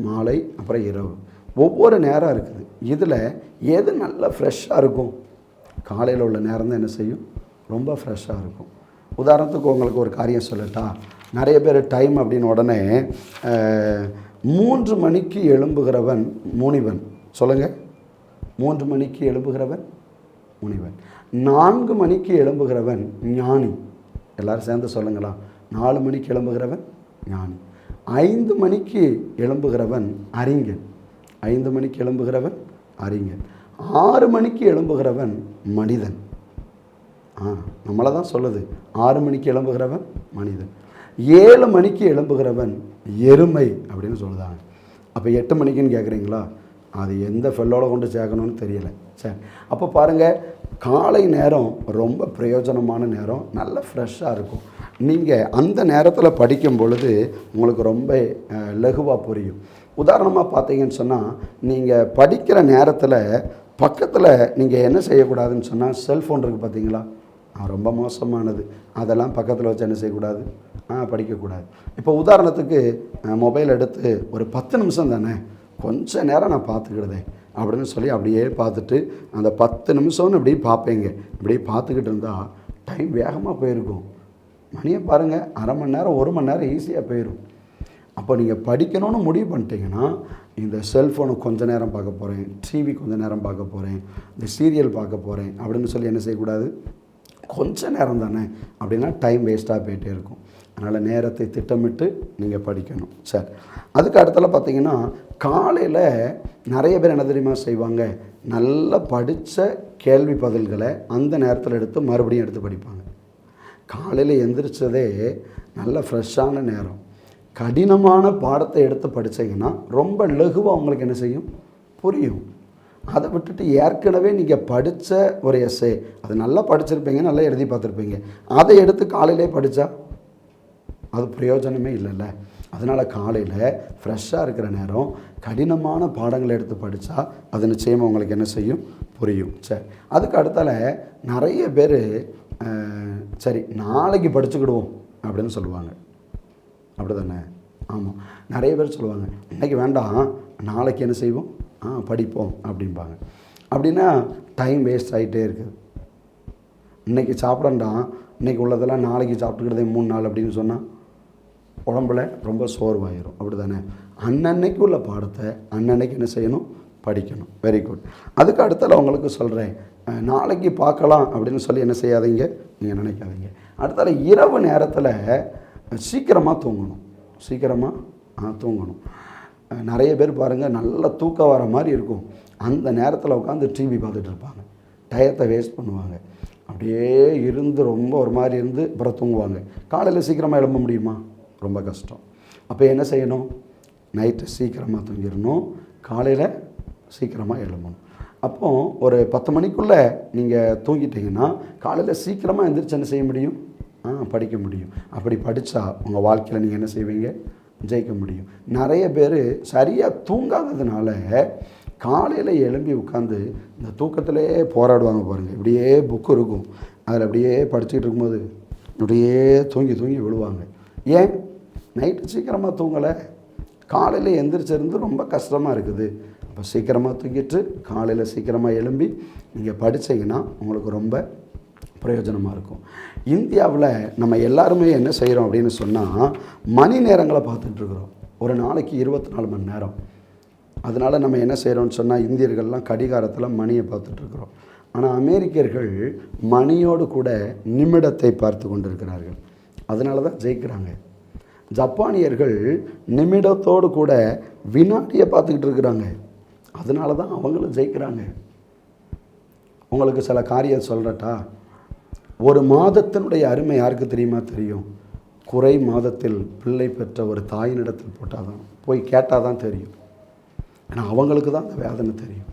மாலை, அப்புறம் இரவு, ஒவ்வொரு நேரம் இருக்குது. இதில் எது நல்லா ஃப்ரெஷ்ஷாக இருக்கும்? காலையில் உள்ள நேரம் தான் என்ன செய்யும்? ரொம்ப ஃப்ரெஷ்ஷாக இருக்கும். உதாரணத்துக்கு உங்களுக்கு ஒரு காரியம் சொல்லட்டா? நிறைய பேர் டைம் அப்படின்னு உடனே 3 மணிக்கு எழும்புகிறவன் முனிவன். சொல்லுங்கள். 3 மணிக்கு எழும்புகிறவன் முனிவன். 4 மணிக்கு எழும்புகிறவன் ஞானி. எல்லோரும் சேர்ந்து சொல்லுங்களா? 4 மணிக்கு எழும்புகிறவன் ஞானி. 5 மணிக்கு எழும்புகிறவன் அறிஞன். 5 மணிக்கு எழும்புகிறவன் அறிஞன். 6 மணிக்கு எழும்புகிறவன் மனிதன். நம்மளை தான் சொல்லுது. 6 மணிக்கு எழும்புகிறவன் மனிதன். 7 மணிக்கு எழும்புகிறவன் எருமை அப்படின்னு சொல்லுதாங்க. அப்போ 8 மணிக்குன்னு கேட்குறீங்களா? அது எந்த ஃபெல்லோட கொண்டு சேர்க்கணும்னு தெரியலை. சரி, அப்போ பாருங்கள், காலை நேரம் ரொம்ப பிரயோஜனமான நேரம், நல்ல ஃப்ரெஷ்ஷாக இருக்கும். நீங்கள் அந்த நேரத்தில் படிக்கும் பொழுது உங்களுக்கு ரொம்ப லகுவாக புரியும். உதாரணமாக பார்த்தீங்கன்னு சொன்னால், நீங்கள் படிக்கிற நேரத்தில் பக்கத்தில் நீங்கள் என்ன செய்யக்கூடாதுன்னு சொன்னால், செல்ஃபோன் இருக்குது பார்த்தீங்களா? ரொம்ப மோசமானது. அதெல்லாம் பக்கத்தில் வச்சு என்ன செய்யக்கூடாது? படிக்கக்கூடாது. இப்போ உதாரணத்துக்கு மொபைல் எடுத்து ஒரு 10 நிமிஷம் தானே, கொஞ்ச நேரம் நான் பார்த்துக்கிடுதேன் அப்படின்னு சொல்லி அப்படியே பார்த்துட்டு அந்த 10 நிமிஷம்னு இப்படி பார்ப்பேங்க. இப்படி பார்த்துக்கிட்டு இருந்தால் டைம் வேகமாக போயிருக்கும். மணியை பாருங்கள், அரை மணி நேரம் 1 மணி நேரம் ஈஸியாக போயிடும். அப்போ நீங்கள் படிக்கணும்னு முடிவு பண்ணிட்டீங்கன்னா, இந்த செல்ஃபோனை கொஞ்சம் நேரம் பார்க்க போகிறேன், டிவி கொஞ்சம் நேரம் பார்க்க போகிறேன், இந்த சீரியல் பார்க்க போகிறேன் அப்படின்னு சொல்லி என்ன செய்யக்கூடாது? கொஞ்சம் நேரம் தானே, அப்படின்னா டைம் வேஸ்ட்டாக போயிட்டே இருக்கும். அதனால் நேரத்தை திட்டமிட்டு நீங்கள் படிக்கணும். சரி, அதுக்கு அடுத்தல பார்த்தீங்கன்னா, காலையில் நிறைய பேர் என்ன தெரியுமா செய்வாங்க? நல்லா படித்த கேள்வி பதில்களை அந்த நேரத்தில் எடுத்து மறுபடியும் எடுத்து படிப்பாங்க. காலையில் எந்திரிச்சதே நல்ல ஃப்ரெஷ்ஷான நேரம். கடினமான பாடத்தை எடுத்து படித்தீங்கன்னா ரொம்ப லகுவாக உங்களுக்கு என்ன செய்யும்? புரியும். அதை விட்டுட்டு ஏற்கனவே நீங்கள் படித்த ஒரு எஸ்ஸே, அது நல்லா படிச்சிருப்பீங்க, நல்லா எழுதி பார்த்துருப்பீங்க, அதை எடுத்து காலையிலே படித்தா அது பிரயோஜனமே இல்லைல்ல. அதனால் காலையில் ஃப்ரெஷ்ஷாக இருக்கிற நேரம் கடினமான பாடங்களை எடுத்து படித்தா அது நிச்சயமாக உங்களுக்கு என்ன செய்யும்? புரியும். சரி, அதுக்கு அடுத்தால நிறைய பேர் சரி நாளைக்கு படிச்சுக்கிடுவோம் அப்படின்னு சொல்லுவாங்க. அப்படி தானே? ஆமாம், நிறைய பேர் சொல்லுவாங்க, இன்றைக்கி வேண்டாம், நாளைக்கு என்ன செய்வோம்? படிப்போம் அப்படிம்பாங்க. அப்படின்னா டைம் வேஸ்ட் ஆகிட்டே இருக்குது. இன்றைக்கி சாப்பிடண்டாம், இன்றைக்கி உள்ளதெல்லாம் நாளைக்கு சாப்பிட்டுக்கிறதே 3 நாள் அப்படின்னு சொன்னால் உடம்புல ரொம்ப சோர்வாயிரும். அப்படி தானே? அன்னன்னைக்கு உள்ள பாடத்தை அன்னன்னைக்கு என்ன செய்யணும்? படிக்கணும். Very good. அதுக்கு அடுத்தால உங்களுக்கு சொல்கிறேன், நாளைக்கு பார்க்கலாம் அப்படின்னு சொல்லி என்ன செய்யாதீங்க, நீங்கள் நினைக்காதீங்க. அடுத்தால இரவு நேரத்தில் சீக்கிரமாக தூங்கணும். சீக்கிரமாக தூங்கணும். நிறைய பேர் பாருங்கள், நல்ல தூக்கம் வர மாதிரி இருக்கும், அந்த நேரத்தில் உட்காந்து டிவி பார்த்துட்டு இருப்பாங்க, டயத்தை வேஸ்ட் பண்ணுவாங்க. அப்படியே இருந்து ரொம்ப ஒரு மாதிரி இருந்து அப்புறம் தூங்குவாங்க. காலையில் சீக்கிரமாக எழும்ப முடியுமா? ரொம்ப கஷ்டம். அப்போ என்ன செய்யணும்? நைட்டு சீக்கிரமாக தூங்கிடணும், காலையில் சீக்கிரமாக எழும்பணும். அப்போது ஒரு 10 மணிக்குள்ளே நீங்கள் தூங்கிட்டீங்கன்னா காலையில் சீக்கிரமாக எந்திரிச்சு என்ன செய்ய முடியும்? படிக்க முடியும். அப்படி படித்தா உங்கள் வாழ்க்கையில் நீங்கள் என்ன செய்வீங்க? ஜெயிக்க முடியும். நிறைய பேர் சரியாக தூங்காததுனால காலையில் எழும்பி உட்காந்து இந்த தூக்கத்திலே போராடுவாங்க பாருங்கள். இப்படியே புக்கு இருக்கும், அதில் அப்படியே படிச்சுக்கிட்டு இருக்கும்போது இப்படியே தூங்கி தூங்கி விழுவாங்க. ஏன்? நைட்டு சீக்கிரமாக தூங்கலை, காலையில் எந்திரிச்சிருந்து ரொம்ப கஷ்டமாக இருக்குது. அப்போ சீக்கிரமாக தூங்கிட்டு காலையில் சீக்கிரமாக எழும்பி நீங்கள் படித்தீங்கன்னா உங்களுக்கு ரொம்ப பிரயோஜனமாக இருக்கும். இந்தியாவில் நம்ம எல்லாருமே என்ன செய்கிறோம் அப்படின்னு சொன்னால், மணி நேரங்களை பார்த்துட்ருக்குறோம். ஒரு நாளைக்கு 24 மணி நேரம். அதனால் நம்ம என்ன செய்கிறோம்னு சொன்னால், இந்தியர்கள்லாம் கடிகாரத்தில் மணியை பார்த்துட்ருக்குறோம். ஆனால் அமெரிக்கர்கள் மணியோடு கூட நிமிடத்தை பார்த்து கொண்டிருக்கிறார்கள். அதனால தான் ஜெயிக்கிறாங்க. ஜப்பானியர்கள் நிமிடத்தோடு கூட வினாடியை பார்த்துக்கிட்டு இருக்கிறாங்க. அதனால தான் அவங்களும் ஜெயிக்கிறாங்க. உங்களுக்கு சில காரியம் சொல்கிறட்டா? ஒரு மாதத்தினுடைய அருமை யாருக்கு தெரியுமா தெரியும்? குறை மாதத்தில் பிள்ளை பெற்ற ஒரு தாயினிடத்தில் போட்டால் தான், போய் கேட்டால் தான் தெரியும். ஏன்னா அவங்களுக்கு தான் அந்த வேதனை தெரியும்.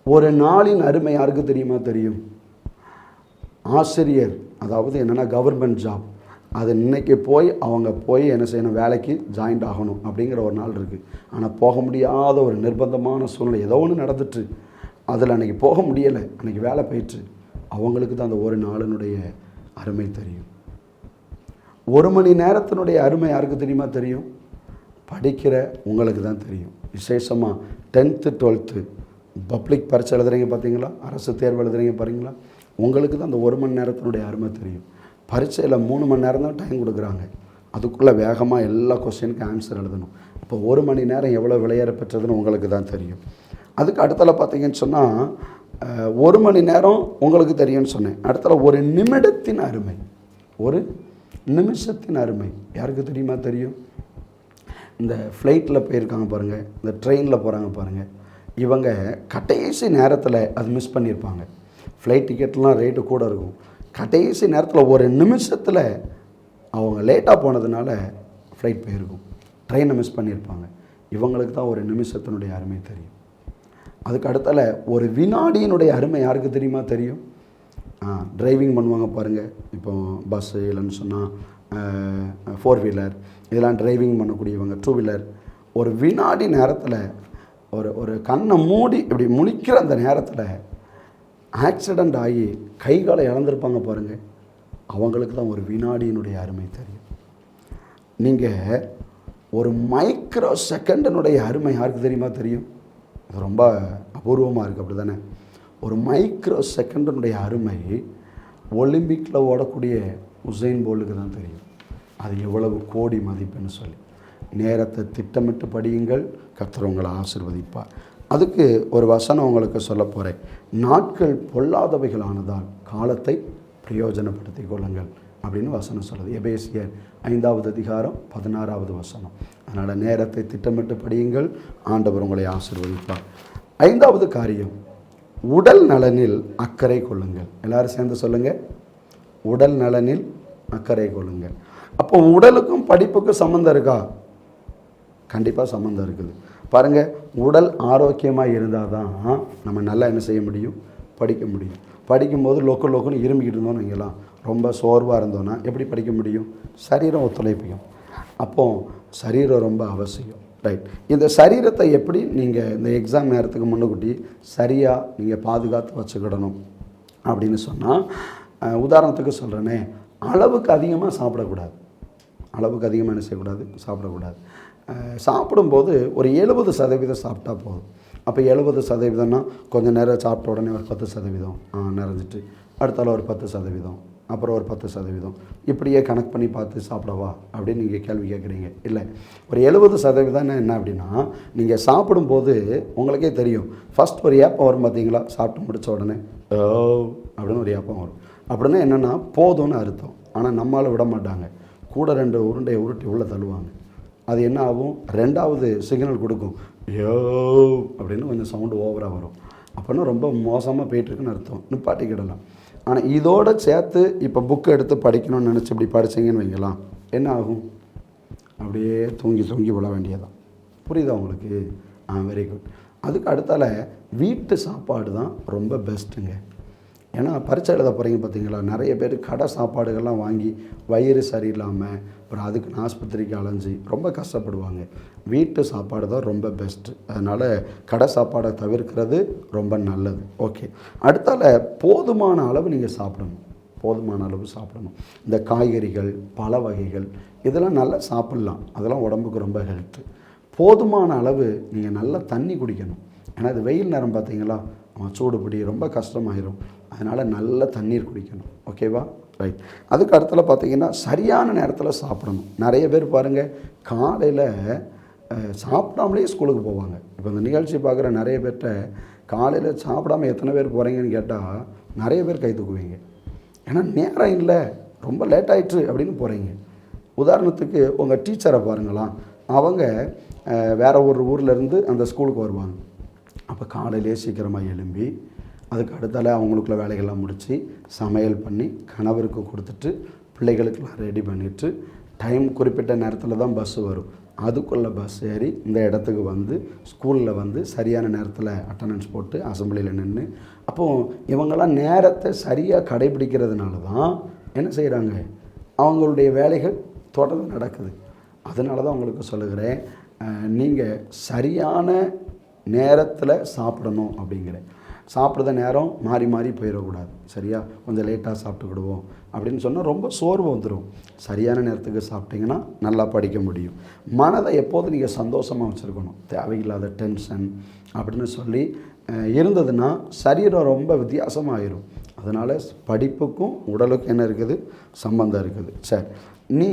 ஒரு நாளின் அருமை யாருக்கு தெரியுமா தெரியும்? ஆசிரியர், அதாவது என்னென்னா கவர்மெண்ட் ஜாப், அது இன்றைக்கி அவங்க போய் என்ன செய்யணும், வேலைக்கு ஜாயின்ட் ஆகணும் அப்படிங்கிற ஒரு நாள் இருக்குது. ஆனால் போக முடியாத ஒரு நிர்பந்தமான சூழ்நிலை ஏதோ ஒன்று நடந்துட்டு அதில் அன்றைக்கி போக முடியலை, அன்றைக்கி வேலை போயிட்டு, அவங்களுக்கு தான் அந்த ஒரு நாளினுடைய அருமை தெரியும். 1 மணி நேரத்தினுடைய அருமை யாருக்கு தெரியுமா தெரியும்? படிக்கிற உங்களுக்கு தான் தெரியும். விசேஷமாக 10th 12th பப்ளிக் பரீட்சை எழுதுறீங்க பார்த்தீங்களா, அரசு தேர்வு எழுதுறீங்க பாருங்களா, உங்களுக்கு தான் அந்த 1 மணி நேரத்தினுடைய அருமை தெரியும். பரீட்சையில் 3 மணி நேரம் தான் டைம் கொடுக்குறாங்க. அதுக்குள்ளே வேகமாக எல்லா கொஸ்டினுக்கு ஆன்சர் எழுதணும். இப்போ 1 மணி நேரம் எவ்வளோ விளையாட பெற்றதுன்னு உங்களுக்கு தான் தெரியும். அதுக்கு அடுத்தல பார்த்தீங்கன்னு சொன்னால் 1 மணி நேரம் உங்களுக்கு தெரியும்னு சொன்னேன். அடுத்தல ஒரு நிமிடத்தின் அருமை, ஒரு நிமிஷத்தின் அருமை யாருக்கு தெரியுமா தெரியும்? இந்த ஃப்ளைட்டில் போயிருக்காங்க பாருங்கள், இந்த ட்ரெயினில் போகிறாங்க பாருங்கள், இவங்க கடைசி நேரத்தில் அது மிஸ் பண்ணியிருப்பாங்க. ஃப்ளைட் டிக்கெட்லாம் ரேட்டு கூட இருக்கும். கடைசி நேரத்தில் ஒரு நிமிஷத்தில் அவங்க லேட்டாக போனதுனால ஃப்ளைட் போயிருக்கும், ட்ரெயினை மிஸ் பண்ணியிருப்பாங்க. இவங்களுக்கு தான் ஒரு நிமிஷத்தினுடைய அருமை தெரியும். அதுக்கு அடுத்தால ஒரு வினாடியினுடைய அருமை யாருக்கு தெரியுமா தெரியும்? டிரைவிங் பண்ணுவாங்க பாருங்கள், இப்போ பஸ்ஸு இல்லைன்னு சொன்னால் 4 வீலர் இதெல்லாம் டிரைவிங் பண்ணக்கூடியவங்க, 2 வீலர், ஒரு வினாடி நேரத்தில் ஒரு கண்ணை மூடி இப்படி முழிக்கிற அந்த நேரத்தில் ஆக்சிடெண்ட் ஆகி கைகாலை இழந்திருப்பாங்க பாருங்கள், அவங்களுக்கு தான் ஒரு வினாடியினுடைய அருமை தெரியும். நீங்கள் ஒரு மைக்ரோ செகண்டினுடைய அருமை யாருக்கு தெரியுமா தெரியும்? இது ரொம்ப அபூர்வமாக இருக்குது, அப்படி தானே? ஒரு மைக்ரோ செகண்டினுடைய அருமை ஒலிம்பிக்கில் ஓடக்கூடிய உசைன் போல்ட்டுக்கு தான் தெரியும். அது எவ்வளவு கோடி மதிப்புன்னு சொல்லி. நேரத்தை திட்டமிட்டு படியுங்கள், கர்த்தர் உங்களை ஆசீர்வதிப்பார். அதுக்கு ஒரு வசனம் உங்களுக்கு சொல்ல போகிறேன். நாட்கள் பொல்லாதவைகளானதால் காலத்தை பிரயோஜனப்படுத்தி கொள்ளுங்கள் அப்படின்னு வசனம் சொல்லுது. எபேசியர் 5வது அதிகாரம் 16வது வசனம். அதனால் நேரத்தை திட்டமிட்டு படியுங்கள், ஆண்டவர் உங்களை ஆசீர்வதிப்பார். 5வது காரியம், உடல் நலனில் அக்கறை கொள்ளுங்கள். எல்லாரும் சேர்ந்து சொல்லுங்கள், உடல் நலனில் அக்கறை கொள்ளுங்கள். அப்போ உடலுக்கும் படிப்புக்கும் சம்மந்தம் இருக்கா? கண்டிப்பாக சம்மந்தம் இருக்குது. பாருங்கள், உடல் ஆரோக்கியமாக இருந்தால் தான் நம்ம நல்லா என்ன செய்ய முடியும், படிக்க முடியும். படிக்கும்போது லொக்குன்னு இரும்பிக்கிட்டு இருந்தோன்னு வைங்கலாம், ரொம்ப சோர்வாக இருந்தோன்னா எப்படி படிக்க முடியும்? சரீரம் ஒத்துழைப்பிக்கும். அப்போது சரீரம் ரொம்ப அவசியம். ரைட். இந்த சரீரத்தை எப்படி நீங்கள் இந்த எக்ஸாம் நேரத்துக்கு முன்னுக்கூட்டி சரியாக நீங்கள் பாதுகாத்து வச்சுக்கிடணும் அப்படின்னு சொன்னால், உதாரணத்துக்கு சொல்கிறேனே, அளவுக்கு அதிகமாக சாப்பிடக்கூடாது. அளவுக்கு அதிகமாக என்ன செய்யக்கூடாது, சாப்பிடக்கூடாது. சாப்பிடும்போது ஒரு 70% சாப்பிட்டா போதும். அப்போ 70%னா கொஞ்சம் நேரம் சாப்பிட்ட உடனே ஒரு 10% நிறைஞ்சிட்டு, அடுத்தால ஒரு 10%, அப்புறம் ஒரு 10%, இப்படியே கணக்கு பண்ணி பார்த்து சாப்பிடவா அப்படின்னு நீங்கள் கேள்வி கேட்குறீங்க. இல்லை, ஒரு 70% என்ன அப்படின்னா, நீங்கள் சாப்பிடும்போது உங்களுக்கே தெரியும், ஃபஸ்ட் ஒரு ஏப்பம் வரும் பார்த்தீங்களா, சாப்பிட்டு முடித்த உடனே அப்படின்னு ஒரு ஏப்பம் வரும். அப்படின்னா என்னென்னா போதும்னு அர்த்தம். ஆனால் நம்மளால் விட மாட்டாங்க, கூட 2 உருண்டையை உருட்டி உள்ளே தள்ளுவாங்க. அது என்ன ஆகும், 2வது சிக்னல் கொடுக்கும், யோ அப்படின்னு கொஞ்சம் சவுண்டு ஓவராக வரும். அப்படின்னா ரொம்ப மோசமாக போயிட்டுருக்குன்னு அர்த்தம், நிப்பாட்டிக்கிடலாம். ஆனால் இதோடு சேர்த்து இப்போ புக்கு எடுத்து படிக்கணும்னு நினச்சி இப்படி படிச்சிங்கன்னு வைங்கலாம், என்ன ஆகும், அப்படியே தூங்கி விட வேண்டியதான். புரியுதா உங்களுக்கு? Very good. அதுக்கு அடுத்தால வீட்டு சாப்பாடு தான் ரொம்ப பெஸ்ட்டுங்க. ஏன்னா பரீட்சை எழுத போகிறீங்க பார்த்தீங்களா, நிறைய பேர் கடை சாப்பாடுகள்லாம் வாங்கி வயிறு சரியில்லாமல் அப்புறம் அதுக்கு ஆஸ்பத்திரிக்கு அலைஞ்சி ரொம்ப கஷ்டப்படுவாங்க. வீட்டு சாப்பாடு தான் ரொம்ப பெஸ்ட்டு. அதனால் கடை சாப்பாடை தவிர்க்கிறது ரொம்ப நல்லது. ஓகே, அடுத்தால போதுமான அளவு நீங்கள் சாப்பிடணும். போதுமான அளவு சாப்பிடணும். இந்த காய்கறிகள், பழ வகைகள் இதெல்லாம் நல்லா சாப்பிட்லாம். அதெல்லாம் உடம்புக்கு ரொம்ப ஹெல்த்து. போதுமான அளவு நீங்கள் நல்லா தண்ணி குடிக்கணும். ஏன்னா இது வெயில் நேரம் பார்த்தீங்களா, சூடு பிடி ரொம்ப கஷ்டமாயிரும். அதனால் நல்ல தண்ணீர் குடிக்கணும். ஓகேவா, ரைட். அதுக்கு அடுத்தல பார்த்தீங்கன்னா சரியான நேரத்தில் சாப்பிடணும். நிறைய பேர் பாருங்கள் காலையில் சாப்பிடாமலே ஸ்கூலுக்கு போவாங்க. இப்போ இந்த நிகழ்ச்சி பார்க்குற நிறைய பேர்கிட்ட காலையில் சாப்பிடாமல் எத்தனை பேர் போகிறீங்கன்னு கேட்டால் நிறைய பேர் கை தூக்குவீங்க. ஏன்னா நேரம் இல்லை, ரொம்ப லேட் ஆகிட்டு அப்படின்னு போகிறீங்க. உதாரணத்துக்கு உங்கள் டீச்சரை பாருங்களாம், அவங்க வேறு ஒரு ஊர்லேருந்து அந்த ஸ்கூலுக்கு வருவாங்க. அப்போ காலையிலே சீக்கிரமாக எழும்பி அதுக்கு அடுத்தால அவங்களுக்குள்ள வேலைகள்லாம் முடித்து சமையல் பண்ணி கணவருக்கு கொடுத்துட்டு பிள்ளைகளுக்கெல்லாம் ரெடி பண்ணிவிட்டு டைம் குறிப்பிட்ட நேரத்தில் தான் பஸ்ஸு வரும். அதுக்குள்ளே பஸ் ஏறி இந்த இடத்துக்கு வந்து ஸ்கூலில் வந்து சரியான நேரத்தில் அட்டண்டன்ஸ் போட்டு அசம்பிளியில் நின்று, அப்போது இவங்கெல்லாம் நேரத்தை சரியாக கடைபிடிக்கிறதுனால தான் என்ன செய்கிறாங்க, அவங்களுடைய வேலைகள் தொடர்ந்து நடக்குது. அதனால தான் உங்களுக்கு சொல்லுகிறேன், நீங்கள் சரியான நேரத்தில் சாப்பிடணும் அப்படிங்கிறேன். சாப்பிட்ற நேரம் மாறி மாறி போயிடக்கூடாது. சரியா, கொஞ்சம் லேட்டாக சாப்பிட்டுக்கிடுவோம் அப்படின்னு சொன்னால் ரொம்ப சோர்வு வந்துடும். சரியான நேரத்துக்கு சாப்பிட்டிங்கன்னா நல்லா படிக்க முடியும். மனதை எப்போதும் நீங்கள் சந்தோஷமாக வச்சுருக்கணும். தேவையில்லாத டென்ஷன் அப்படின்னு சொல்லி இருந்ததுன்னா சரீரம் ரொம்ப வித்தியாசமாகிடும். அதனால் படிப்புக்கும் உடலுக்கும் என்ன இருக்குது, சம்பந்தம் இருக்குது. சரி, நீ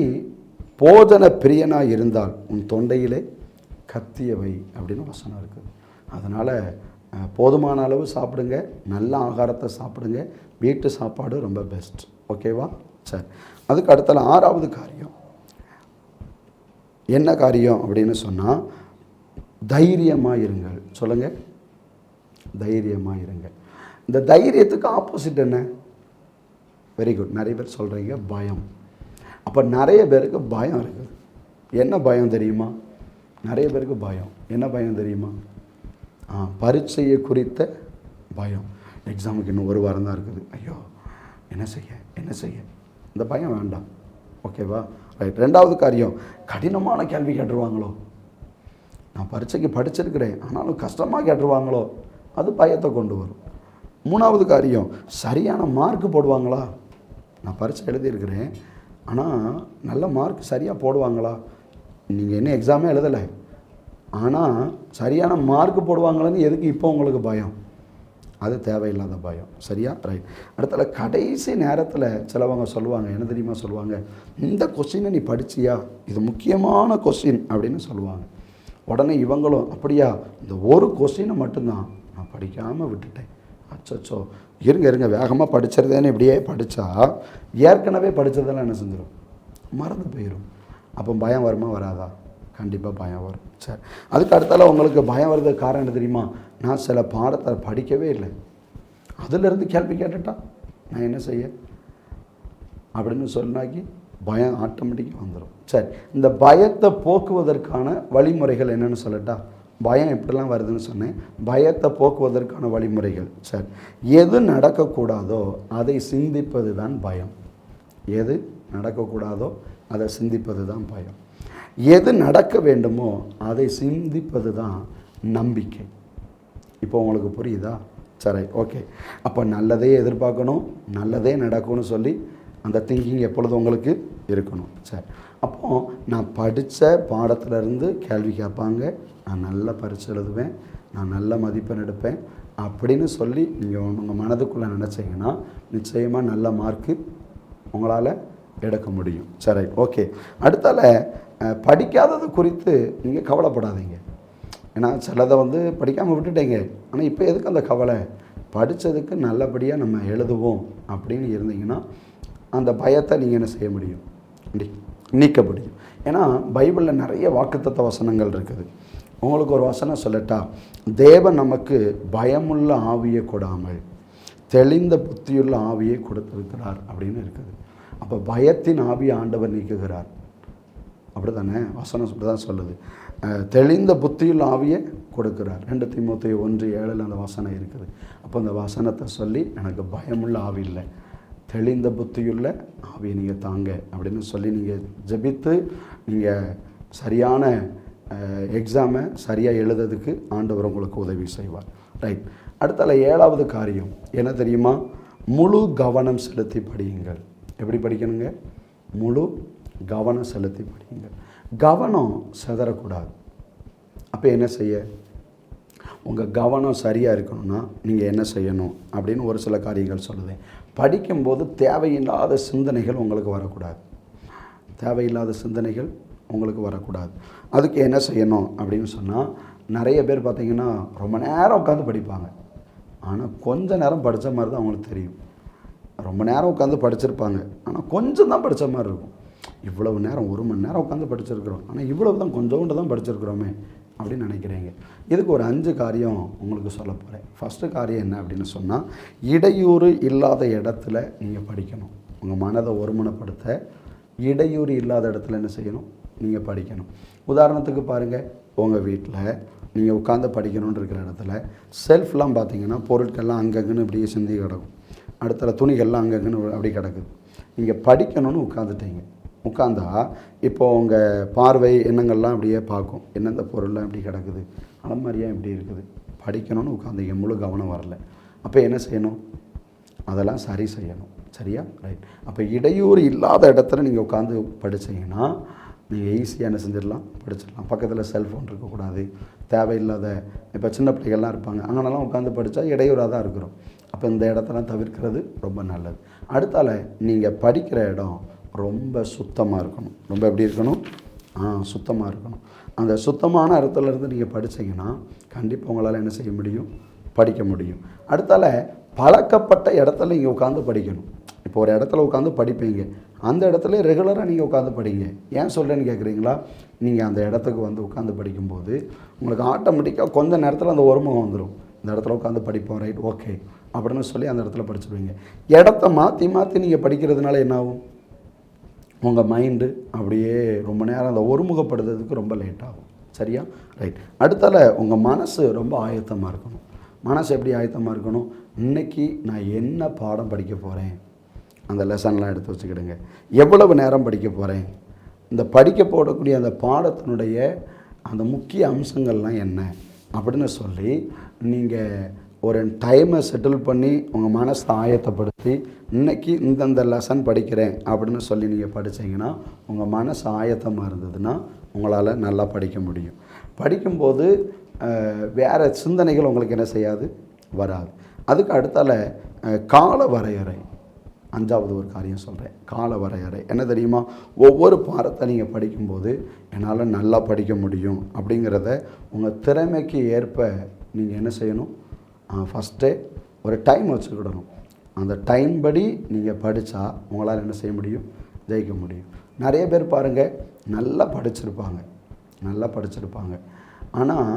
போஜன பிரியனாக இருந்தால் உன் தொண்டையிலே கத்தியவை அப்படின்னு வசனம் இருக்குது. அதனால் போதுமான அளவு சாப்பிடுங்க, நல்ல ஆகாரத்தை சாப்பிடுங்க. வீட்டு சாப்பாடு ரொம்ப பெஸ்ட். ஓகேவா, சரி. அதுக்கு அடுத்தால 6வது காரியம் என்ன காரியம் அப்படின்னு சொன்னால் தைரியமாக இருங்கள். சொல்லுங்கள், தைரியமாக இருங்கள். இந்த தைரியத்துக்கு ஆப்போசிட் என்ன? வெரி குட், நிறைய பேர் சொல்கிறீங்க பயம். அப்போ நிறைய பேருக்கு பயம் இருக்குது. என்ன பயம் தெரியுமா? நிறைய பேருக்கு பயம். என்ன பயம் தெரியுமா? பரீட்சையை குறித்த பயம். எக்ஸாமுக்கு இன்னும் ஒரு வாரம் தான் இருக்குது. ஐயோ என்ன செய்ய இந்த பயம் வேண்டாம். ஓகேவா, ரைட். 2வது காரியம், கடினமான கேள்வி கேட்டுருவாங்களோ, நான் பரீட்சைக்கு படிச்சிருக்கிறேன் ஆனாலும் கஷ்டமாக கேட்டுருவாங்களோ, அது பயத்தை கொண்டு வரும். 3வது காரியம், சரியான மார்க் போடுவாங்களா, நான் பரீட்சை எழுதியிருக்கிறேன் ஆனால் நல்ல மார்க் சரியாக போடுவாங்களா, நீங்கள் என்ன எக்ஸாமே எழுதலை ஆனால் சரியான மார்க் போடுவாங்களேன்னு எதுக்கு இப்போ உங்களுக்கு பயம்? அது தேவையில்லாத பயம். சரியா, ரைட். அடுத்தால கடைசி நேரத்தில் சிலவங்க சொல்லுவாங்க, என்ன தெரியுமா சொல்லுவாங்க, இந்த கொஸ்டினை நீ படிச்சியா, இது முக்கியமான கொஸ்டின் அப்படின்னு சொல்லுவாங்க. உடனே இவங்களும் அப்படியா, இந்த ஒரு கொஸ்டினை மட்டும்தான் நான் படிக்காமல் விட்டுட்டேன், அச்சோ இருங்க வேகமாக படிச்சிருந்தேன்னு இப்படியே படித்தா ஏற்கனவே படித்ததெல்லாம் என்ன செஞ்சிடும், மறந்து போயிடும். அப்போ பயம் வருமா வராதா? கண்டிப்பாக பயம் வரும். சரி, அதுக்கு அடுத்தால உங்களுக்கு பயம் வர்றதுக்கு காரணம் என்ன தெரியுமா? நான் சில பாடத்தை படிக்கவே இல்லை, அதிலிருந்து கேள்வி கேட்டுட்டா நான் என்ன செய்ய அப்படின்னு சொன்னாக்கி பயம் ஆட்டோமேட்டிக்காக வந்துடும். சரி, இந்த பயத்தை போக்குவதற்கான வழிமுறைகள் என்னென்னு சொல்லட்டா? பயம் எப்படிலாம் வருதுன்னு சொன்னேன். பயத்தை போக்குவதற்கான வழிமுறைகள். சரி, எது நடக்கக்கூடாதோ அதை சிந்திப்பது தான் பயம். எது நடக்கக்கூடாதோ அதை சிந்திப்பது தான் பயம். எது நடக்க வேண்டுமோ அதை சிந்திப்பது தான் நம்பிக்கை. இப்போ உங்களுக்கு புரியுதா? சரி, ஓகே. அப்போ நல்லதே எதிர்பார்க்கணும், நல்லதே நடக்கும்னு சொல்லி அந்த திங்கிங் எப்பொழுதும் உங்களுக்கு இருக்கணும். சரி, அப்போது நான் படித்த பாடத்திலேருந்து கேள்வி கேட்பாங்க, நான் நல்ல பரீட்சை எழுதுவேன், நான் நல்ல மதிப்பெண் எடுப்பேன் அப்படின்னு சொல்லி நீங்கள் உங்கள் மனதுக்குள்ளே நினச்சிங்கன்னா நிச்சயமாக நல்ல மார்க்கு உங்களால் எடுக்க முடியும். சரி, ஓகே. அடுத்தால படிக்காதது குறித்து நீங்கள் கவலைப்படாதீங்க. ஏன்னா சிலதை படிக்காமல் விட்டுட்டீங்க, ஆனால் இப்போ எதுக்கு அந்த கவலை? படித்ததுக்கு நல்லபடியாக நம்ம எழுதுவோம் அப்படின்னு இருந்தீங்கன்னா அந்த பயத்தை நீங்கள் என்ன செய்ய முடியும், நீக்க முடியும். ஏன்னா பைபிளில் நிறைய வாக்குத்தத்த வசனங்கள் இருக்குது. உங்களுக்கு ஒரு வசனம் சொல்லட்டா? தேவன் நமக்கு பயமுள்ள ஆவியை கொடாமல் தெளிந்த புத்தியுள்ள ஆவியை கொடுத்திருக்கிறார் அப்படின்னு இருக்குது. அப்போ பயத்தின் ஆவியை ஆண்டவர் நீக்குகிறார். அப்படி தானே வசனம் அப்படி தான் சொல்லுது. தெளிந்த புத்தியில் ஆவியை கொடுக்குறார். 2 தீமோத்தேயு 1:7 அந்த வசனம் இருக்குது. அப்போ அந்த வசனத்தை சொல்லி எனக்கு பயமுள்ள ஆவி இல்லை, தெளிந்த புத்தியுள்ள ஆவியை நீங்கள் தாங்க அப்படின்னு சொல்லி நீங்கள் ஜெபித்து நீங்கள் சரியான எக்ஸாமை சரியாக எழுதுறதுக்கு ஆண்டவர் உங்களுக்கு உதவி செய்வார். ரைட். அடுத்தால 7வது காரியம் என்ன தெரியுமா? முழு கவனம் செலுத்தி படியுங்கள். எப்படி படிக்கணுங்க? முழு கவனம் செலுத்தி படியுங்கள். கவனம் சிதறக்கூடாது. அப்போ என்ன செய்ய? உங்கள் கவனம் சரியாக இருக்கணும்னா நீங்கள் என்ன செய்யணும் அப்படின்னு ஒரு சில காரியங்கள் சொல்லுது. படிக்கும்போது தேவையில்லாத சிந்தனைகள் உங்களுக்கு வரக்கூடாது. தேவையில்லாத சிந்தனைகள் உங்களுக்கு வரக்கூடாது. அதுக்கு என்ன செய்யணும் அப்படின்னு சொன்னால், நிறைய பேர் பார்த்திங்கன்னா ரொம்ப நேரம் உட்காந்து படிப்பாங்க. ஆனால் கொஞ்ச நேரம் படித்த மாதிரி தான் அவங்களுக்கு தெரியும். ரொம்ப நேரம் உட்காந்து படிச்சிருப்பாங்க, ஆனால் கொஞ்சம் தான் படித்த மாதிரி இருக்கும். இவ்வளவு நேரம் 1 மணி நேரம் உட்காந்து படிச்சிருக்கிறோம், ஆனால் இவ்வளவு தான் கொஞ்சோண்டு தான் படிச்சிருக்கிறோமே அப்படின்னு நினைக்கிறீங்க. இதுக்கு ஒரு 5 காரியம் உங்களுக்கு சொல்ல போகிறேன். ஃபஸ்ட்டு காரியம் என்ன அப்படின்னு சொன்னால், இடையூறு இல்லாத இடத்துல நீங்கள் படிக்கணும். உங்கள் மனதை ஒருமனப்படுத்த இடையூறு இல்லாத இடத்துல என்ன செய்யணும்? நீங்கள் படிக்கணும். உதாரணத்துக்கு பாருங்கள், உங்கள் வீட்டில் நீங்கள் உட்காந்து படிக்கணுன்னு இருக்கிற இடத்துல செல்ஃப்லாம் பார்த்தீங்கன்னா பொருட்கள்லாம் அங்கங்கன்னு இப்படியே சிந்தி கிடக்கும். அடுத்த துணிகள்லாம் அங்கங்கன்னு அப்படி கிடக்குது. நீங்கள் படிக்கணும்னு உட்காந்துட்டீங்க. உட்காந்தா இப்போ உங்கள் பார்வை எண்ணங்கள்லாம் அப்படியே பார்க்கும், என்னெந்த பொருள்லாம் எப்படி கிடக்குது, அலமாரியாக எப்படி இருக்குது. படிக்கணும்னு உட்காந்தீங்க, முழு கவனம் வரல. அப்போ என்ன செய்யணும்? அதெல்லாம் சரி செய்யணும். சரியா? ரைட். அப்போ இடையூறு இல்லாத இடத்துல நீங்கள் உட்காந்து படித்தீங்கன்னா நீங்கள் ஈஸியாக என்ன செஞ்சிடலாம்? படிச்சிடலாம். பக்கத்தில் செல்ஃபோன் இருக்கக்கூடாது, தேவையில்லாத இப்போ சின்ன பிள்ளைகள்லாம் இருப்பாங்க, அங்கனெல்லாம் உட்காந்து படித்தா இடையூறாக தான் இருக்கிறோம். அப்போ இந்த இடத்தெல்லாம் தவிர்க்கிறது ரொம்ப நல்லது. அடுத்தால நீங்கள் படிக்கிற இடம் ரொம்ப சுத்தமாக இருக்கணும். ரொம்ப எப்படி இருக்கணும்? சுத்தமாக இருக்கணும். அந்த சுத்தமான இடத்துலேருந்து நீங்கள் படித்தீங்கன்னா கண்டிப்பாக உங்களால் என்ன செய்ய முடியும்? படிக்க முடியும். அடுத்தால பழக்கப்பட்ட இடத்துல நீங்கள் உட்காந்து படிக்கணும். இப்போ ஒரு இடத்துல உட்காந்து படிப்பீங்க, அந்த இடத்துல ரெகுலராக நீங்கள் உட்காந்து படிங்க. ஏன் சொல்கிறேன்னு கேட்குறீங்களா? நீங்கள் அந்த இடத்துக்கு வந்து உட்காந்து படிக்கும்போது உங்களுக்கு ஆட்டோமேட்டிக்காக கொஞ்சம் நேரத்தில் அந்த ஒருமுகம் வந்துடும். இந்த இடத்துல உட்காந்து படிப்போம், ரைட், ஓகே அப்படின்னு சொல்லி அந்த இடத்துல படிச்சுடுவீங்க. இடத்த மாற்றி மாற்றி நீங்கள் படிக்கிறதுனால என்ன ஆகும்? உங்கள் மைண்டு அப்படியே ரொம்ப நேரம் அந்த ஒருமுகப்படுத்துறதுக்கு ரொம்ப லேட் ஆகும். சரியா? ரைட். அடுத்தால உங்கள் மனசு ரொம்ப ஆயத்தமாக இருக்கணும். மனசு எப்படி ஆயத்தமாக இருக்கணும்? இன்றைக்கி நான் என்ன பாடம் படிக்க போகிறேன், அந்த லெசன்லாம் எடுத்து வச்சுக்கிடுங்க. எவ்வளவு நேரம் படிக்க போகிறேன், இந்த படிக்க போடக்கூடிய அந்த பாடத்தினுடைய அந்த முக்கிய அம்சங்கள்லாம் என்ன அப்படின்னு சொல்லி நீங்கள் ஒரு டைமை செட்டில் பண்ணி உங்கள் மனசை ஆயத்தப்படுத்தி இன்றைக்கி இந்தந்த லெசன் படிக்கிறேன் அப்படின்னு சொல்லி நீங்கள் படித்தீங்கன்னா உங்கள் மனசு ஆயத்தமாக இருந்ததுன்னா உங்களால் நல்லா படிக்க முடியும். படிக்கும்போது வேறு சிந்தனைகள் உங்களுக்கு என்ன செய்யாது? வராது. அதுக்கு அடுத்தால கால வரையறை. 5வது ஒரு காரியம் சொல்கிறேன், கால வரையறை. என்ன தெரியுமா? ஒவ்வொரு பாடத்தை நீங்கள் படிக்கும்போது என்னால் நல்லா படிக்க முடியும் அப்படிங்கிறத உங்கள் திறமைக்கு ஏற்ப நீங்கள் என்ன செய்யணும்? ஃபஸ்ட்டே ஒரு டைம் வச்சுக்கிடணும். அந்த டைம் படி நீங்கள் படித்தா உங்களால் என்ன செய்ய முடியும்? ஜெயிக்க முடியும். நிறைய பேர் பாருங்கள், நல்லா படிச்சிருப்பாங்க, ஆனால்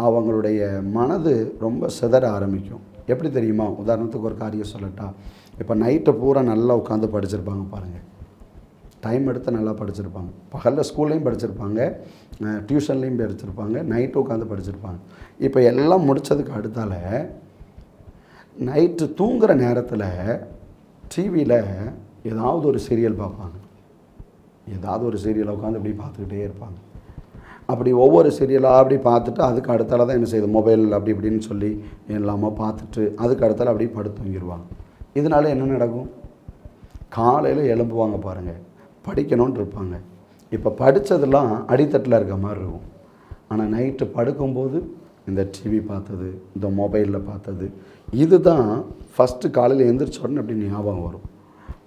அவங்களுடைய மனது ரொம்ப சிதற ஆரம்பிக்கும். எப்படி தெரியுமா? உதாரணத்துக்கு ஒரு காரியம் சொல்லட்டா, இப்போ நைட்டு பூரா நல்லா உட்காந்து படிச்சிருப்பாங்க பாருங்கள், டைம் எடுத்து நல்லா படிச்சிருப்பாங்க. பகலில் ஸ்கூல்லையும் படிச்சிருப்பாங்க, டியூஷன்லேயும் படிச்சிருப்பாங்க, நைட்டு உட்காந்து படிச்சிருப்பாங்க. இப்போ எல்லாம் முடித்ததுக்கு அடுத்தால நைட்டு தூங்குகிற நேரத்தில் டிவியில் ஏதாவது ஒரு சீரியல் பார்ப்பாங்க. ஏதாவது ஒரு சீரியலை உட்காந்து இப்படி பார்த்துக்கிட்டே இருப்பாங்க. அப்படி ஒவ்வொரு சீரியலாக அப்படி பார்த்துட்டு அதுக்கு அடுத்தால தான் என்ன செய்யுது? மொபைல் அப்படி இப்படின்னு சொல்லி எல்லாமே பார்த்துட்டு அதுக்கு அடுத்தால அப்படியே படுத்து தூங்கிடுவாங்க. இதனால என்ன நடக்கும்? காலையில் எழும்புவாங்க பாருங்கள், படிக்கணும்னு இருப்பாங்க. இப்போ படித்ததெல்லாம் அடித்தட்டில் இருக்க மாதிரி இருக்கும். ஆனால் நைட்டு படுக்கும்போது இந்த டிவி பார்த்தது, இந்த மொபைலில் பார்த்தது, இதுதான் ஃபஸ்ட்டு காலையில் எழுந்திரிச்ச உடனே அப்படி ஞாபகம் வரும்.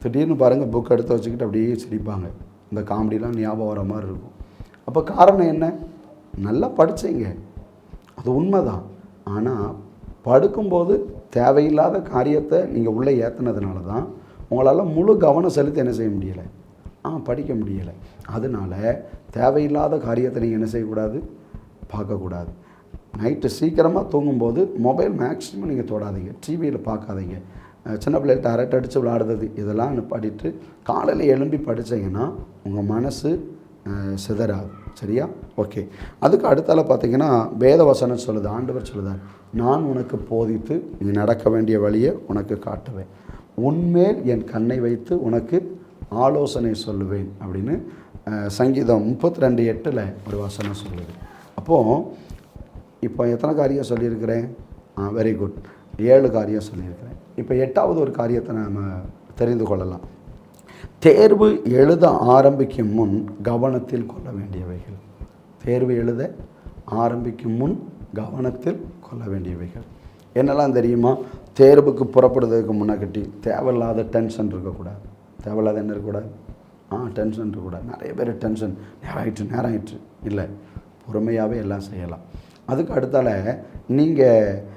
திடீர்னு பாருங்கள், புக் எடுத்து வச்சுக்கிட்டு அப்படியே சிரிப்பாங்க. இந்த காமெடிலாம் ஞாபகம் வர மாதிரி இருக்கும். அப்போ காரணம் என்ன? நல்லா படித்தீங்க, அது உண்மைதான். ஆனால் படுக்கும்போது தேவையில்லாத காரியத்தை நீங்கள் உள்ளே ஏற்றுனதுனால தான் உங்களால் முழு கவனம் செலுத்தி என்ன செய்ய முடியலை? படிக்க முடியலை. அதனால் தேவையில்லாத காரியத்தை நீங்கள் என்ன செய்யக்கூடாது? பார்க்கக்கூடாது. நைட்டு சீக்கிரமாக தூங்கும்போது மொபைல் மேக்ஸிமம் நீங்கள் தொடாதீங்க, டிவியில் பார்க்காதீங்க. சின்ன பிள்ளைகிட்ட அரட்டை அடித்து விளையாடுறது இதெல்லாம் நிப்பாட்டிட்டு காலையில் எழும்பி படித்தீங்கன்னா உங்கள் மனசு சிதறாது. சரியா? ஓகே. அதுக்கு அடுத்தால பார்த்தீங்கன்னா வேத வசனம் சொல்லுது, ஆண்டவர் சொல்லுதார், நான் உனக்கு போதித்து நீ நடக்க வேண்டிய வழியை உனக்கு காட்டுவேன், உன்மேல் என் கண்ணை வைத்து உனக்கு ஆலோசனை சொல்லுவேன் அப்படின்னு சங்கீதம் 32:8 ஒரு வசனம் சொல்லுது. அப்போது இப்போ எத்தனை காரியம் சொல்லியிருக்கிறேன்? வெரி குட், 7 காரியம் சொல்லியிருக்கிறேன். இப்போ 8வது ஒரு காரியத்தை நாம் தெரிந்து கொள்ளலாம். தேர்வு எழுத ஆரம்பிக்கும் முன் கவனத்தில் கொள்ள வேண்டியவைகள். தேர்வு எழுத ஆரம்பிக்கும் முன் கவனத்தில் கொள்ள வேண்டியவைகள் என்னெல்லாம் தெரியுமா? தேர்வுக்கு புறப்படுறதுக்கு முன்னாடி தேவையில்லாத டென்ஷன் இருக்கக்கூடாது. தேவையில்லாத என்ன இருக்கக்கூடாது? டென்ஷன் இருக்கக்கூடாது. நிறைய பேர் டென்ஷன், நேரம் ஆயிற்று இல்லை, பொறுமையாகவே எல்லாம் செய்யலாம். அதுக்கு அடுத்தால நீங்கள்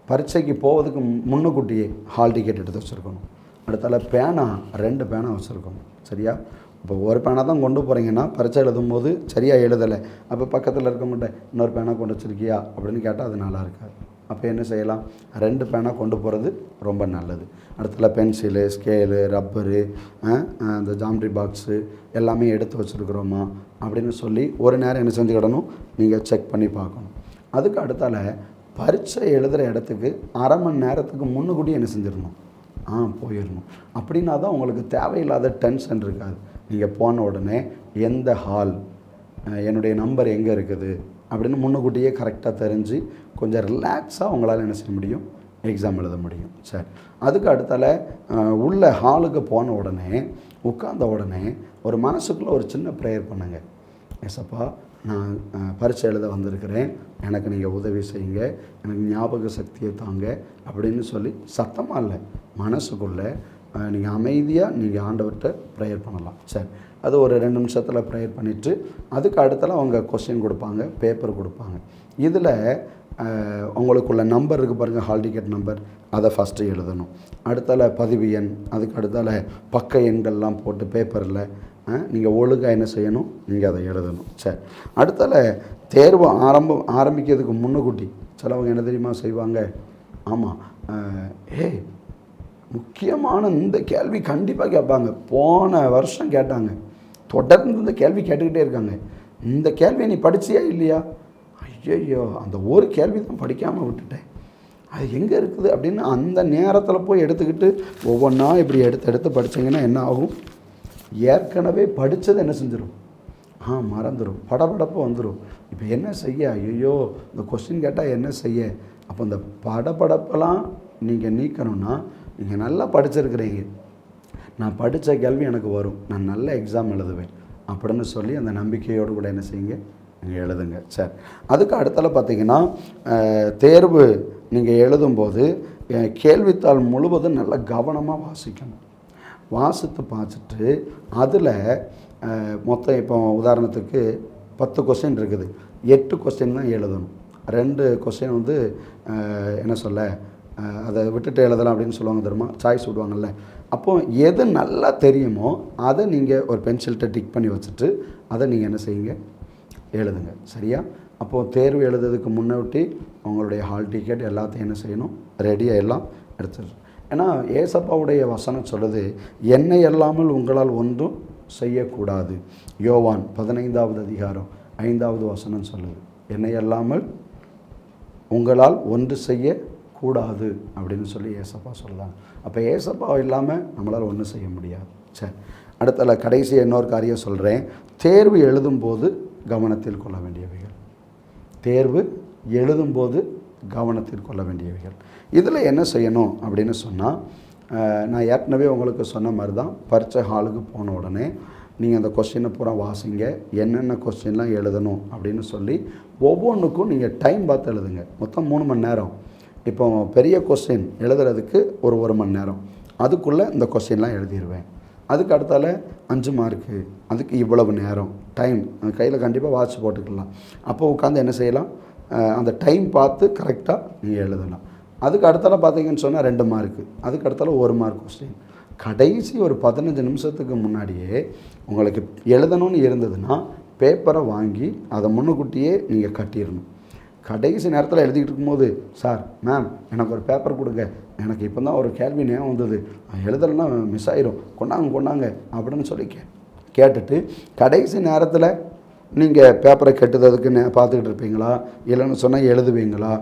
பரீட்சைக்கு போவதுக்கு முன்னுக்கூட்டியே ஹால் டிக்கெட் எடுத்து வச்சுருக்கணும். அடுத்தால பேனா 2 பேனா வச்சுருக்கணும். சரியா? இப்போ ஒரு பேனா தான் கொண்டு போகிறீங்கன்னா பரீட்சை எழுதும் போது சரியாக எழுதலை, அப்போ பக்கத்தில் இருக்க மாட்டேன் இன்னொரு பேனா கொண்டு வச்சுருக்கியா அப்படின்னு கேட்டால் அது நல்லா இருக்காது. அப்போ என்ன செய்யலாம்? 2 பேனா கொண்டு போகிறது ரொம்ப நல்லது. அடுத்தல பென்சிலு, ஸ்கேலு, ரப்பரு, அந்த ஜாமெட்ரி பாக்ஸு எல்லாமே எடுத்து வச்சுருக்குறோமா அப்படின்னு சொல்லி ஒரு நேரம் என்ன செஞ்சுக்கிடணும், நீங்கள் செக் பண்ணி பார்க்கணும். அதுக்கு அடுத்தால பரீட்சை எழுதுகிற இடத்துக்கு அரை மணி நேரத்துக்கு முன்னுக்கூட்டி என்ன செஞ்சிடணும், போயிடணும். அப்படின்னா தான் உங்களுக்கு தேவையில்லாத டென்ஷன் இருக்காது. நீங்கள் போன உடனே எந்த ஹால், என்னுடைய நம்பர் எங்கே இருக்குது அப்படின்னு முன்னுக்கூட்டியே கரெக்டாக தெரிஞ்சு கொஞ்சம் ரிலாக்ஸாக உங்களால் என்ன செய்ய முடியும், எக்ஸாம் எழுத முடியும். சரி, அதுக்கு அடுத்தால உள்ள ஹாலுக்கு போன உடனே உட்கார்ந்த உடனே ஒரு மனசுக்குள்ளே ஒரு சின்ன ப்ரேயர் பண்ணுங்க. ஏசப்பா, நான் பரீட்சை எழுத வந்திருக்கிறேன், எனக்கு நீங்கள் உதவி செய்யுங்க, எனக்கு ஞாபக சக்தியை தாங்க அப்படின்னு சொல்லி சத்தமாக இல்லை, மனசுக்குள்ளே நீங்கள் அமைதியாக நீங்கள் ஆண்டவர்கிட்ட ப்ரேயர் பண்ணலாம். சரி, அது ஒரு 2 நிமிஷத்தில் ப்ரேயர் பண்ணிவிட்டு அதுக்கு அடுத்தால அவங்க கொஸ்டின் கொடுப்பாங்க, பேப்பர் கொடுப்பாங்க. இதில் உங்களுக்குள்ள நம்பர் இருக்குது பாருங்கள், ஹால் டிக்கெட் நம்பர், அதை ஃபஸ்ட்டு எழுதணும். அடுத்தால பதிவு எண், அதுக்கு அடுத்தால பக்க எண்கள்லாம் போட்டு பேப்பரில் நீங்கள் ஒழுங்காக என்ன செய்யணும், நீங்கள் அதை எழுதணும். சரி, அடுத்தால தேர்வு ஆரம்பிக்கிறதுக்கு முன்னுக்கூட்டி சிலவங்க என்ன தெரியுமா செய்வாங்க, ஆமாம், முக்கியமான இந்த கேள்வி கண்டிப்பாக கேட்பாங்க, போன வருஷம் கேட்டாங்க, தொடர்ந்து இந்த கேள்வி கேட்டுக்கிட்டே இருக்காங்க, இந்த கேள்வியை நீ படிச்சியா இல்லையா, ஐயோ அந்த ஒரு கேள்வி தான் படிக்காமல் விட்டுட்டேன், அது எங்கே இருக்குது அப்படின்னு அந்த நேரத்தில் போய் எடுத்துக்கிட்டு ஒவ்வொன்றா இப்படி எடுத்து படித்தீங்கன்னா என்ன ஆகும், ஏற்கனவே படித்தது என்ன செஞ்சிடும், மறந்துடும், படபடப்பு வந்துடும். இப்போ என்ன செய்ய, ஐயோ இந்த கொஸ்டின் கேட்டால் என்ன செய்ய. அப்போ இந்த படபடப்பெல்லாம் நீங்கள் நீக்கணும்னா நீங்கள் நல்லா படிச்சிருக்கிறீங்க, நான் படித்த கேள்வி எனக்கு வரும், நான் நல்ல எக்ஸாம் எழுதுவேன் அப்படின்னு சொல்லி அந்த நம்பிக்கையோடு கூட என்ன செய்யுங்க, நீங்கள் எழுதுங்க. சரி, அதுக்கு அடுத்தால பார்த்தீங்கன்னா தேர்வு நீங்கள் எழுதும்போது கேள்வித்தாள் முழுவதும் நல்லா கவனமாக வாசிக்கணும். வாசித்து பார்த்துட்டு அதில் மொத்தம் இப்போ உதாரணத்துக்கு 10 கொஸ்டின் இருக்குது, 8 கொஸ்டின் தான் எழுதணும். 2 கொஸ்டின் வந்து என்ன சொல்ல, அதை விட்டுட்டு எழுதலாம் அப்படின்னு சொல்லுவாங்க தெரியுமா, சாய்ஸ் விடுவாங்கல்ல. அப்போது எது நல்லா தெரியுமோ அதை நீங்கள் ஒரு பென்சில்கிட்ட டிக் பண்ணி வச்சுட்டு அதை நீங்கள் என்ன செய்யுங்க, எழுதுங்க. சரியா? அப்போது தேர்வு எழுதுறதுக்கு முன்னாடி உங்களுடைய ஹால் டிக்கெட் எல்லாத்தையும் என்ன செய்யணும், ரெடியாக எல்லாம் எடுத்துடணும். ஏன்னா ஏசப்பாவுடைய வசனம் சொல்லுது, என்னை அல்லாமல் உங்களால் ஒன்றும் செய்யக்கூடாது. யோவான் 15வது அதிகாரம் 5வது வசனம் சொல்லுது, என்னை அல்லாமல் உங்களால் ஒன்று செய்யக்கூடாது அப்படின்னு சொல்லி ஏசப்பா சொல்லுவாங்க. அப்போ ஏசப்பா இல்லாமல் நம்மளால் ஒன்றும் செய்ய முடியாது. சரி, அடுத்தால கடைசி இன்னொரு காரியம் சொல்கிறேன். தேர்வு எழுதும்போது கவனத்தில் கொள்ள வேண்டியவைகள். தேர்வு எழுதும்போது கவனத்தில் கொள்ள வேண்டியவைகள். இதில் என்ன செய்யணும் அப்படின்னு சொன்னால், நான் ஏற்கனவே உங்களுக்கு சொன்ன மாதிரி தான், பரீட்சை ஹாலுக்கு போன உடனே நீங்கள் அந்த கொஸ்டினை பூரா வாசிங்க, என்னென்ன கொஸ்டின்லாம் எழுதணும் அப்படின்னு சொல்லி ஒவ்வொன்றுக்கும் நீங்கள் டைம் பார்த்து எழுதுங்க. மொத்தம் 3 மணி நேரம். இப்போ பெரிய கொஸ்டின் எழுதுறதுக்கு ஒரு மணி நேரம், அதுக்குள்ளே இந்த கொஸ்டின்லாம் எழுதிடுவேன். அதுக்கு அடுத்தால 5 மார்க்கு, அதுக்கு இவ்வளவு நேரம் டைம், கையில் கண்டிப்பாக வாட்ச் போட்டுக்கலாம். அப்போ உட்காந்து என்ன செய்யலாம், அந்த டைம் பார்த்து கரெக்டாக நீங்கள் எழுதலாம். அதுக்கு அடுத்தால பார்த்தீங்கன்னு சொன்னால் 2 மார்க்கு, அதுக்கு அடுத்தால 1 மார்க் கொஸ்டின். கடைசி ஒரு 15 நிமிஷத்துக்கு முன்னாடியே உங்களுக்கு எழுதணும்னு இருந்ததுன்னா பேப்பரை வாங்கி அதை முன்னுக்கூட்டியே நீங்கள் கட்டிடணும். கடைசி நேரத்தில் எழுதிக்கிட்டு இருக்கும்போது, சார் மேம் எனக்கு ஒரு பேப்பர் கொடுங்க, எனக்கு இப்போ தான் ஒரு கேள்வி ஞாபகம் வந்தது, எழுதலைன்னா மிஸ் ஆயிரும், கொண்டாங்க அப்படின்னு சொல்லி கேட்டுட்டு கடைசி நேரத்தில் நீங்கள் பேப்பரை கெட்டுறதுக்கு பார்த்துக்கிட்டு இருப்பீங்களா, இல்லைன்னு சொன்னால் எழுதுவீங்களா?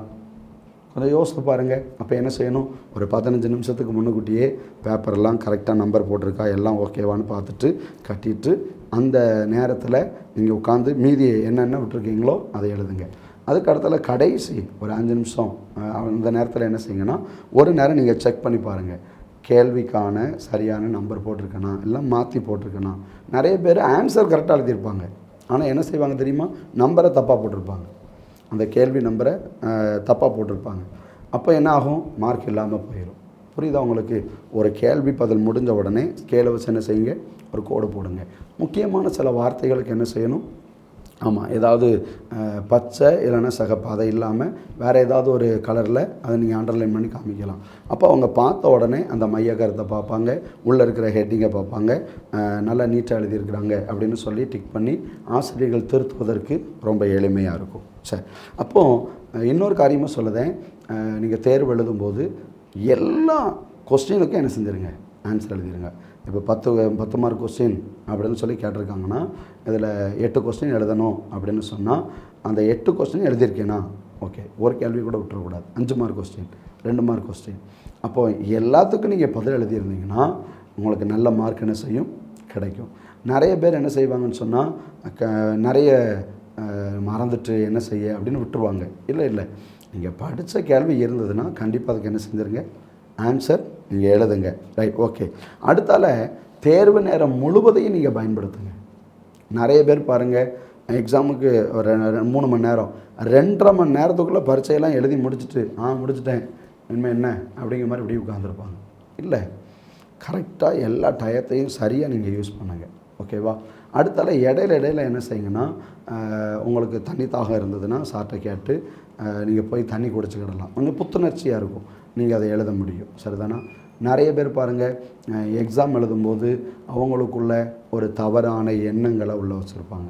கொஞ்சம் யோசித்து பாருங்கள். அப்போ என்ன செய்யணும், ஒரு 15 நிமிஷத்துக்கு முன்னுக்கூட்டியே பேப்பரெல்லாம் கரெக்டாக நம்பர் போட்டிருக்கா, எல்லாம் ஓகேவான்னு பார்த்துட்டு கட்டிட்டு அந்த நேரத்தில் நீங்கள் உட்காந்து மீதி என்னென்ன விட்டுருக்கீங்களோ அதை எழுதுங்க. அதுக்கு அடுத்தல கடைசி ஒரு 5 நிமிஷம் அந்த நேரத்தில் என்ன செய்யுங்கன்னா, ஒரு நேரம் நீங்கள் செக் பண்ணி பாருங்கள், கேள்விக்கான சரியான நம்பர் போட்டிருக்கேனா, எல்லாம் மாற்றி போட்டிருக்கேனா. நிறைய பேர் ஆன்சர் கரெக்டாக எழுதியிருப்பாங்க, ஆனால் என்ன செய்வாங்க தெரியுமா, நம்பரை தப்பாக போட்டிருப்பாங்க, அந்த கேள்வி நம்பரை தப்பாக போட்டிருப்பாங்க. அப்போ என்ன ஆகும், மார்க் இல்லாமல் போயிடும். புரியுதா உங்களுக்கு? ஒரு கேள்வி பதில் முடிஞ்ச உடனே ஸ்கேலை வச்சு என்ன செய்யுங்க, ஒரு கோடு போடுங்க. முக்கியமான சில வார்த்தைகளுக்கு என்ன செய்யணும், ஆமாம், ஏதாவது பச்சை இல்லைன்னா சிகப்பு அதை இல்லாமல் வேறு ஏதாவது ஒரு கலரில் அதை நீங்கள் அண்டர்லைன் பண்ணி காமிக்கலாம். அப்போ அவங்க பார்த்த உடனே அந்த மைய கருத்தை பார்ப்பாங்க, உள்ளே இருக்கிற ஹெட்டிங்கை பார்ப்பாங்க, நல்லா நீட்டாக எழுதியிருக்கிறாங்க அப்படின்னு சொல்லி டிக் பண்ணி ஆசிரியர்கள் திருத்துவதற்கு ரொம்ப எளிமையாக இருக்கும். சரி, அப்போது இன்னொரு காரியமாக சொல்லுதேன், நீங்கள் தேர்வு எழுதும்போது எல்லா கொஸ்டினுக்கும் என்ன செஞ்சுருங்க, ஆன்சர் எழுதிடுங்க. இப்போ 10 மார்க் கொஸ்டின் அப்படின்னு சொல்லி கேட்டிருக்காங்கன்னா இதில் 8 கொஸ்டின் எழுதணும் அப்படின்னு சொன்னால் அந்த 8 கொஸ்டின் எழுதியிருக்கேனா, ஓகே, ஒரு கேள்வி கூட விட்டுறக்கூடாது. 5 மார்க் கொஸ்டின், 2 மார்க் கொஸ்டின். அப்போது எல்லாத்துக்கும் நீங்கள் பதில் எழுதியிருந்தீங்கன்னா உங்களுக்கு நல்ல மார்க் என்ன செய்யும், கிடைக்கும். நிறைய பேர் என்ன செய்வாங்கன்னு சொன்னால் நிறைய மறந்துட்டு என்ன செய்ய அப்படின்னு விட்டுருவாங்க. இல்லை, நீங்கள் படித்த கேள்வி இருந்ததுன்னா கண்டிப்பாக அதுக்கு என்ன செஞ்சுருங்க, ஆன்சர் நீங்கள் எழுதுங்க. Right, okay. அடுத்தால தேர்வு நேரம் முழுவதையும் நீங்கள் பயன்படுத்துங்க. நிறைய பேர் பாருங்கள், எக்ஸாமுக்கு ஒரு 3 மணி நேரம், 2.5 மணி நேரத்துக்குள்ளே பரீட்சையெல்லாம் எழுதி முடிச்சுட்டேன் இனிமேல் என்ன அப்படிங்கிற மாதிரி இப்படி உட்காந்துருப்பாங்க. இல்லை, கரெக்டாக எல்லா டயத்தையும் சரியாக நீங்கள் யூஸ் பண்ணுங்கள். ஓகேவா? அடுத்தால இடையில என்ன செய்யுங்கன்னா, உங்களுக்கு தண்ணி தாகம் இருந்ததுன்னா சார்ட்டை கேட்டு நீங்கள் போய் தண்ணி குடிச்சுக்கிடலாம். கொஞ்சம் புத்துணர்ச்சியாக இருக்கும், நீங்கள் அதை எழுத முடியும். சரிதானா? நிறைய பேர் பாருங்கள், எக்ஸாம் எழுதும்போது அவங்களுக்குள்ள ஒரு தவறான எண்ணங்களை உள்ள வச்சுருப்பாங்க.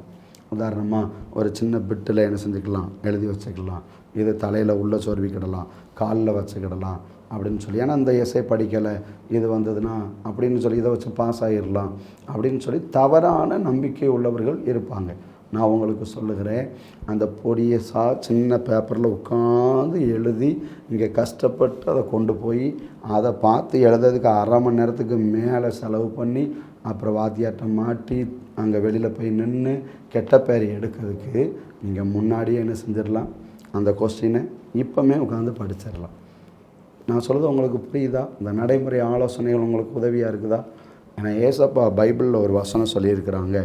உதாரணமாக ஒரு சின்ன பிட்டில் என்ன செஞ்சுக்கலாம், எழுதி வச்சுக்கலாம், இது தலையில் உள்ள சொருவிக்கிடலாம், காலில் வச்சுக்கிடலாம் அப்படின்னு சொல்லி, ஏன்னா இந்த எஸ்ஸே படிக்கலை இது வந்ததுன்னா அப்படின்னு சொல்லி இதை வச்சு பாஸ் ஆகிடலாம் அப்படின்னு சொல்லி தவறான நம்பிக்கை உள்ளவர்கள் இருப்பாங்க. நான் உங்களுக்கு சொல்லுகிறேன், அந்த பொடியை சின்ன பேப்பரில் உட்காந்து எழுதி இங்கே கஷ்டப்பட்டு அதை கொண்டு போய் அதை பார்த்து எழுதுறதுக்கு 1/2 மணி நேரத்துக்கு மேலே செலவு பண்ணி அப்புறம் வாத்தியாட்டை மாட்டி அங்கே வெளியில் போய் நின்று கெட்ட பேர் எடுக்கிறதுக்கு நீங்கள் முன்னாடியே என்ன செஞ்சிடலாம், அந்த கொஸ்டினை இப்போமே உட்காந்து படிச்சிடலாம். நான் சொல்கிறது உங்களுக்கு புரியுதா? இந்த நடைமுறை ஆலோசனைகள் உங்களுக்கு உதவியாக இருக்குதா? ஏன்னா ஏசப்பா பைபிளில் ஒரு வசனம் சொல்லியிருக்கிறாங்க,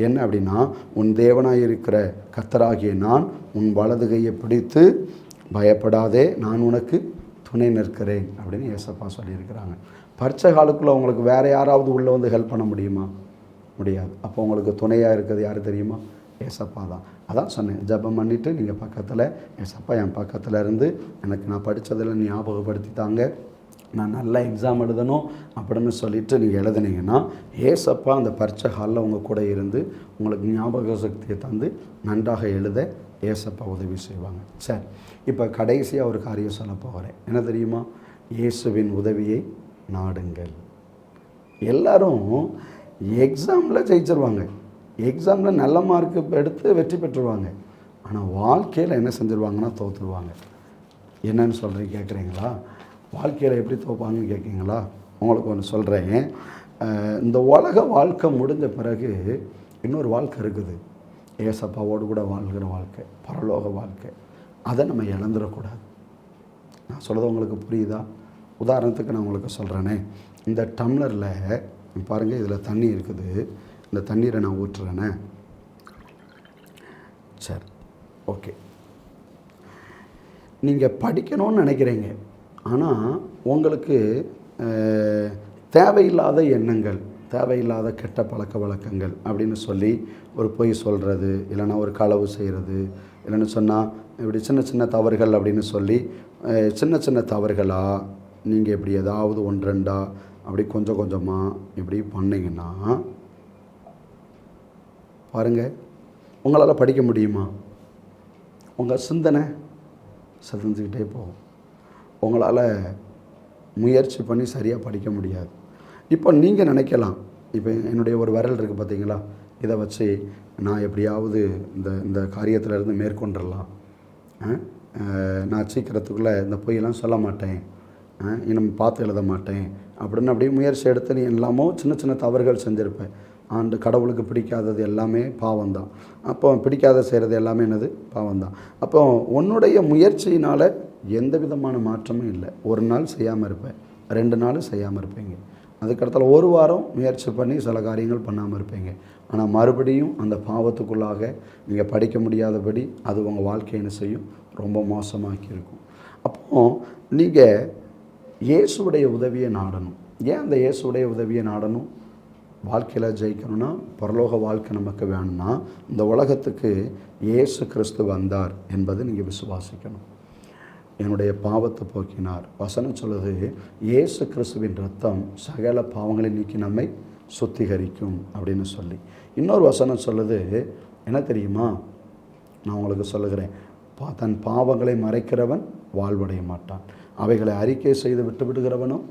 என்ன அப்படின்னா, உன் தேவனாக இருக்கிற கர்த்தராகிய நான் உன் வலது கையை பிடித்து பயப்படாதே, நான் உனக்கு துணை நிற்கிறேன் அப்படின்னு ஏசப்பா சொல்லியிருக்கிறாங்க. பரீட்சை காலக்குள்ளே உங்களுக்கு வேறு யாராவது உள்ளே வந்து ஹெல்ப் பண்ண முடியுமா? முடியாது. அப்போ உங்களுக்கு துணையாக இருக்கிறது யார் தெரியுமா? ஏசப்பா தான். அதான் சொன்னேன், ஜெபம் பண்ணிவிட்டு நீங்கள் பக்கத்தில், ஏசப்பா என் பக்கத்தில் இருந்து எனக்கு நான் படித்ததில் ஞாபகப்படுத்தி தாங்க, நான் நல்லா எக்ஸாம் எழுதணும் அப்படின்னு சொல்லிவிட்டு நீங்கள் எழுதுனீங்கன்னா ஏசப்பா அந்த பரீட்சை ஹாலில் உங்கள் கூட இருந்து உங்களுக்கு ஞாபக சக்தியை தந்து நன்றாக எழுத ஏசப்பா உதவி செய்வாங்க. சரி, இப்போ கடைசியாக ஒரு காரியம் சொல்ல போகிறேன். என்ன தெரியுமா? இயேசுவின் உதவியை நாடுங்கள். எல்லாரும் எக்ஸாமில் ஜெயிச்சிருவாங்க, எக்ஸாமில் நல்ல மார்க்கு எடுத்து வெற்றி பெற்றுருவாங்க, ஆனால் வாழ்க்கையில் என்ன செஞ்சுருவாங்கன்னா தோற்றுருவாங்க. என்னன்னு சொல்கிறீங்க கேட்குறீங்களா? வாழ்க்கையில் எப்படி தோப்பாங்கன்னு கேட்குறீங்களா? உங்களுக்கு ஒன்று சொல்கிறேன். இந்த உலக வாழ்க்கை முடிஞ்ச பிறகு இன்னொரு வாழ்க்கை இருக்குது, ஏசப்பாவோடு கூட வாழ்கிற வாழ்க்கை, பரலோக வாழ்க்கை. அதை நம்ம இழந்துடக்கூடாது. நான் சொல்கிறது உங்களுக்கு புரியுதா? உதாரணத்துக்கு நான் உங்களுக்கு சொல்கிறேனே, இந்த டம்ளரில் பாருங்கள், இதில் தண்ணி இருக்குது, இந்த தண்ணீரை நான் ஊற்றுறேனே. சரி, ஓகே. நீங்கள் படிக்கணும்னு நினைக்கிறீங்க, ஆனால் உங்களுக்கு தேவையில்லாத எண்ணங்கள், தேவையில்லாத கெட்ட பழக்க வழக்கங்கள் அப்படின்னு சொல்லி ஒரு பொய் சொல்கிறது, இல்லைன்னா ஒரு களவு செய்கிறது, இல்லைன்னு சொன்னால் இப்படி சின்ன சின்ன தவறுகள் அப்படின்னு சொல்லி சின்ன சின்ன தவறுகளாக நீங்கள் இப்படி ஏதாவது 1-2 அப்படி கொஞ்சம் கொஞ்சமாக இப்படி பண்ணிங்கன்னா பாருங்கள், உங்களால் படிக்க முடியுமா? உங்கள் சிந்தனை சிதைஞ்சிக்கிட்டே போகும், உங்களால் முயற்சி பண்ணி சரியாக படிக்க முடியாது. இப்போ நீங்கள் நினைக்கலாம், இப்போ என்னுடைய ஒரு விரல் இருக்குது பார்த்தீங்களா, இதை வச்சு நான் எப்படியாவது இந்த காரியத்திலேருந்து மேற்கொண்டுடலாம், நான் சீக்கிரத்துக்குள்ளே இந்த பொய்யெல்லாம் சொல்ல மாட்டேன், இன்னும் பார்த்து எழுத மாட்டேன் அப்படின்னு அப்படியே முயற்சி எடுத்து நீ எல்லாமோ சின்ன சின்ன தவறுகள் செஞ்சுருப்பேன். கடவுளுக்கு பிடிக்காதது எல்லாமே பாவம்தான். அப்போ பிடிக்காத செய்கிறது எல்லாமே என்னது? பாவம்தான். அப்போ உன்னுடைய முயற்சியினால் எந்த விதமான மாற்றமும் இல்லை. ஒரு நாள் செய்யாமல் இருப்பேன், 2 நாள் செய்யாமல் இருப்பீங்க, அதுக்கடுத்தால 1 வாரம் முயற்சி பண்ணி சில காரியங்கள் பண்ணாமல் இருப்பீங்க. ஆனால் மறுபடியும் அந்த பாவத்துக்குள்ளாக நீங்கள் படிக்க முடியாதபடி அது உங்கள் வாழ்க்கையை என்ன செய்யும்? ரொம்ப மோசமாக்கி இருக்கும். அப்போது நீங்கள் இயேசுடைய உதவியை நாடணும். ஏன் அந்த இயேசுடைய உதவியை நாடணும்? வாழ்க்கையில் ஜெயிக்கணும்னா, பரலோக வாழ்க்கை நமக்கு வேணும்னா, இந்த உலகத்துக்கு இயேசு கிறிஸ்து வந்தார் என்பதை நீங்கள் விசுவாசிக்கணும். என்னுடைய பாவத்தை போக்கினார். வசனம் சொல்லுது, இயேசு கிறிஸ்துவின் ரத்தம் சகல பாவங்களை நீக்கி நம்மை சுத்திகரிக்கும் அப்படின்னு சொல்லி. இன்னொரு வசனம் சொல்லுது, என்ன தெரியுமா? நான் உங்களுக்கு சொல்லுகிறேன், தன் பாவங்களை மறைக்கிறவன் வாழ்வடைய மாட்டான், அவைகளை அறிக்கை செய்து விட்டு விடுகிறவனும்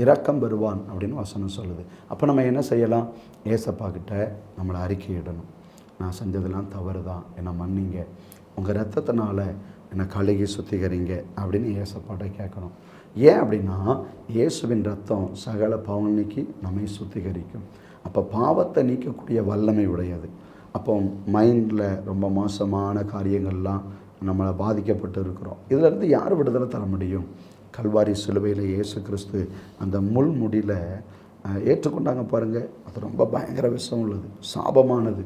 இரக்கம் பெறுவான் அப்படின்னு வசனம் சொல்லுது. அப்போ நம்ம என்ன செய்யலாம்? ஏசப்பா கிட்ட நம்மளை அறிக்கையிடணும். நான் செஞ்சதெல்லாம் தவறு தான், என்னை மன்னிங்க, உங்கள் ரத்தத்தினால என்னை கழுகி சுத்திகரிங்க அப்படின்னு ஏசப்பாட்ட கேட்கணும். ஏன் அப்படின்னா, இயேசுவின் ரத்தம் சகல பாவம் நீக்கி நம்மை சுத்திகரிக்கும். அப்போ பாவத்தை நீக்கக்கூடிய வல்லமை உடையது. அப்போ மைண்டில் ரொம்ப மோசமான காரியங்கள்லாம் நம்மளை பாதிக்கப்பட்டு இருக்கிறோம். இதிலேருந்து யார் விடுதலை தர முடியும்? கல்வாரி சிலுவையில் இயேசு கிறிஸ்து அந்த முள் முடியில் ஏற்றுக்கொண்டாங்க பாருங்கள். அது ரொம்ப பயங்கர விஷம் உள்ளது, சாபமானது.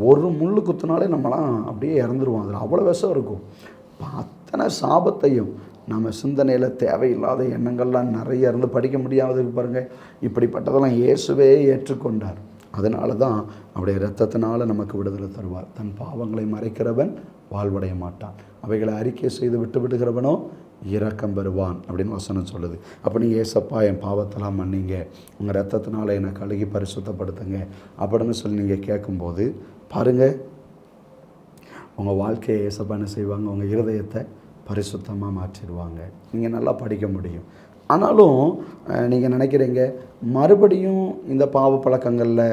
ஒரு முள் குத்துனாலே நம்மளாம் அப்படியே இறந்துருவோம். அதில் அவ்வளோ விஷம் இருக்கும். அத்தனை சாபத்தையும் நம்ம சிந்தனையில் தேவையில்லாத எண்ணங்கள்லாம் நிறைய இருந்து படிக்க முடியாததுக்கு பாருங்கள். இப்படிப்பட்டதெல்லாம் இயேசுவே ஏற்றுக்கொண்டார். அதனால தான் அவருடைய இரத்தத்தினால நமக்கு விடுதலை தருவார். தன் பாவங்களை மறைக்கிறவன் வாழ்வடைய மாட்டான், அவைகளை அறிக்கை செய்து விட்டு விடுகிறவனோ இரக்கம் பெறுவான் அப்படின்னு வசனம் சொல்லுது. அப்போ நீ ஏசப்பா என் பாவத்தெல்லாம் மன்னிங்க, உங்கள் ரத்தத்தினால என்னை கழுகி பரிசுத்தப்படுத்துங்க அப்படின்னு சொல்லி நீங்கள் கேட்கும்போது பாருங்கள், உங்கள் வாழ்க்கையை ஏசப்பா என்ன செய்வாங்க? உங்கள் இருதயத்தை பரிசுத்தமாக மாற்றிடுவாங்க. நீங்கள் நல்லா படிக்க முடியும். ஆனாலும் நீங்கள் நினைக்கிறீங்க, மறுபடியும் இந்த பாவ பழக்கங்களில்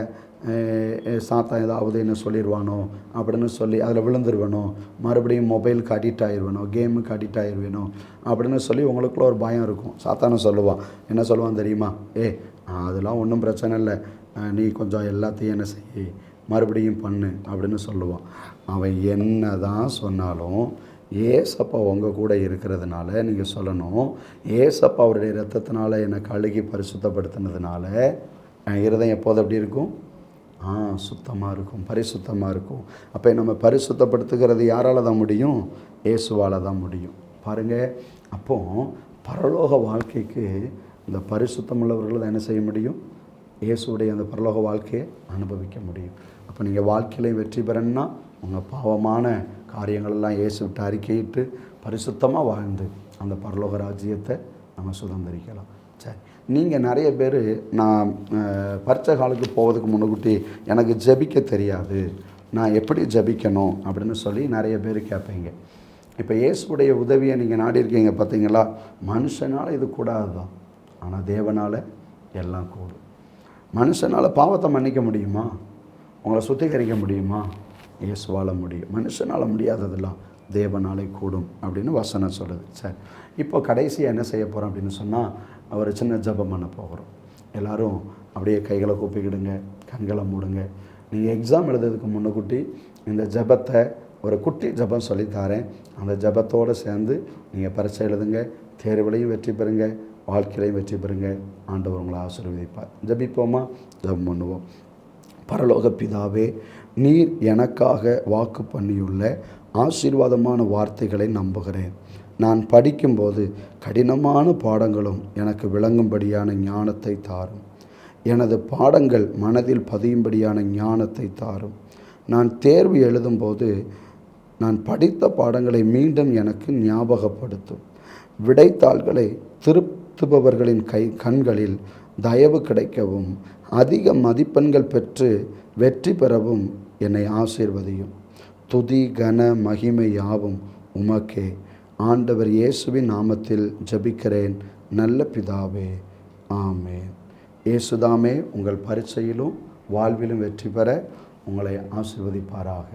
சாத்தான் ஏதாவது என்ன சொல்லிடுவானோ அப்படின்னு சொல்லி அதில் விழுந்துருவேனோ, மறுபடியும் மொபைலுக்கு அடிக்ட் ஆகிடுவேனோ, கேமுக்கு அடிக்ட் ஆகிடுவேனோ அப்படின்னு சொல்லி உங்களுக்குள்ள ஒரு பயம் இருக்கும். சாத்தானை சொல்லுவான். என்ன சொல்லுவான் தெரியுமா? அதெல்லாம் ஒன்றும் பிரச்சனை இல்லை, நீ கொஞ்சம் எல்லாத்தையும் என்ன செய்ய மறுபடியும் பண்ணு அப்படின்னு சொல்லுவான். அவன் என்ன தான் சொன்னாலும் ஏசப்பா உங்கள் கூட இருக்கிறதுனால நீங்கள் சொல்லணும், ஏசப்பா அவருடைய இரத்தத்தினால என்னை கழுகி பரிசுத்தப்படுத்தினதுனால என் இருதயம் எப்போது எப்படி இருக்கும்? சுத்தமாக இருக்கும், பரிசுத்தமாக இருக்கும். அப்போ நம்ம பரிசுத்தப்படுத்துகிறது யாரால் தான் முடியும்? இயேசுவால் தான் முடியும். பாருங்கள், அப்போது பரலோக வாழ்க்கைக்கு இந்த பரிசுத்தம் உள்ளவர்கள் தான் என்ன செய்ய முடியும்? இயேசுடைய அந்த பரலோக வாழ்க்கையை அனுபவிக்க முடியும். அப்போ நீங்கள் வாழ்க்கையில வெற்றி பெறணும்னா உங்கள் பாவமான காரியங்களெல்லாம் இயேசு விட்டு அறிக்கையிட்டு பரிசுத்தமாக வாழ்ந்து அந்த பரலோக ராஜ்யத்தை நம்ம சுதந்திரிக்கலாம். சரி, நீங்கள் நிறைய பேர் நான் பரீட்சை காலுக்கு போவதுக்கு முன்னுக்கூட்டி எனக்கு ஜெபிக்க தெரியாது, நான் எப்படி ஜெபிக்கணும் அப்படின்னு சொல்லி நிறைய பேர் கேட்பீங்க. இப்போ இயேசுடைய உதவியை நீங்கள் நாடி இருக்கீங்க பார்த்தீங்களா? மனுஷனால் இது கூடாது தான், ஆனால் தேவனால் எல்லாம் கூடும். மனுஷனால் பாவத்தை மன்னிக்க முடியுமா? உங்களை சுத்திகரிக்க முடியுமா? இயேசுவால் முடியும். மனுஷனால் முடியாததெல்லாம் தேவனாலே கூடும் அப்படின்னு வசனம் சொல்லுது. சரி, இப்போ கடைசியாக என்ன செய்ய போகிறோம் அப்படின்னு சொன்னால், ஒரு சின்ன ஜெபம் பண்ண போகிறோம். எல்லோரும் அப்படியே கைகளை கூப்பிக்கிடுங்க, கண்களை மூடுங்க. நீங்கள் எக்ஸாம் எழுதுறதுக்கு முன்னுக்கூட்டி இந்த ஜெபத்தை ஒரு குட்டி ஜெபம் சொல்லித்தாரேன். அந்த ஜெபத்தோடு சேர்ந்து நீங்கள் பரீட்சை எழுதுங்க, தேர்வுலையும் வெற்றி பெறுங்க, வாழ்க்கையிலையும் வெற்றி பெறுங்க. ஆண்டவர் உங்களை ஆசீர்வதிப்பார். ஜெபிப்போமா? ஜெபம் பண்ணுவோம். பரலோக பிதாவே, நீர் எனக்காக வாக்கு பண்ணியுள்ள ஆசீர்வாதமான வார்த்தைகளை நம்புகிறேன். நான் படிக்கும்போது கடினமான பாடங்களும் எனக்கு விளங்கும்படியான ஞானத்தை தாரும். எனது பாடங்கள் மனதில் பதியும்படியான ஞானத்தை தாரும். நான் தேர்வு எழுதும்போது நான் படித்த பாடங்களை மீண்டும் எனக்கு ஞாபகப்படுத்தும். விடைத்தாள்களை திருத்துபவர்களின் கண்களில் தயவு கிடைக்கவும் அதிக மதிப்பெண்கள் பெற்று வெற்றி பெறவும் என்னை ஆசீர்வதியும். துதி கன மகிமை யாவும் உமக்கே. ஆண்டவர் இயேசுவின் நாமத்தில் ஜெபிக்கிறேன் நல்ல பிதாவே, ஆமென். இயேசுதாமே உங்கள் பரீட்சையிலும் வாழ்விலும் வெற்றி பெற உங்களை ஆசீர்வதிப்பாராக.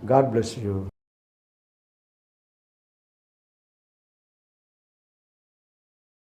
God bless you.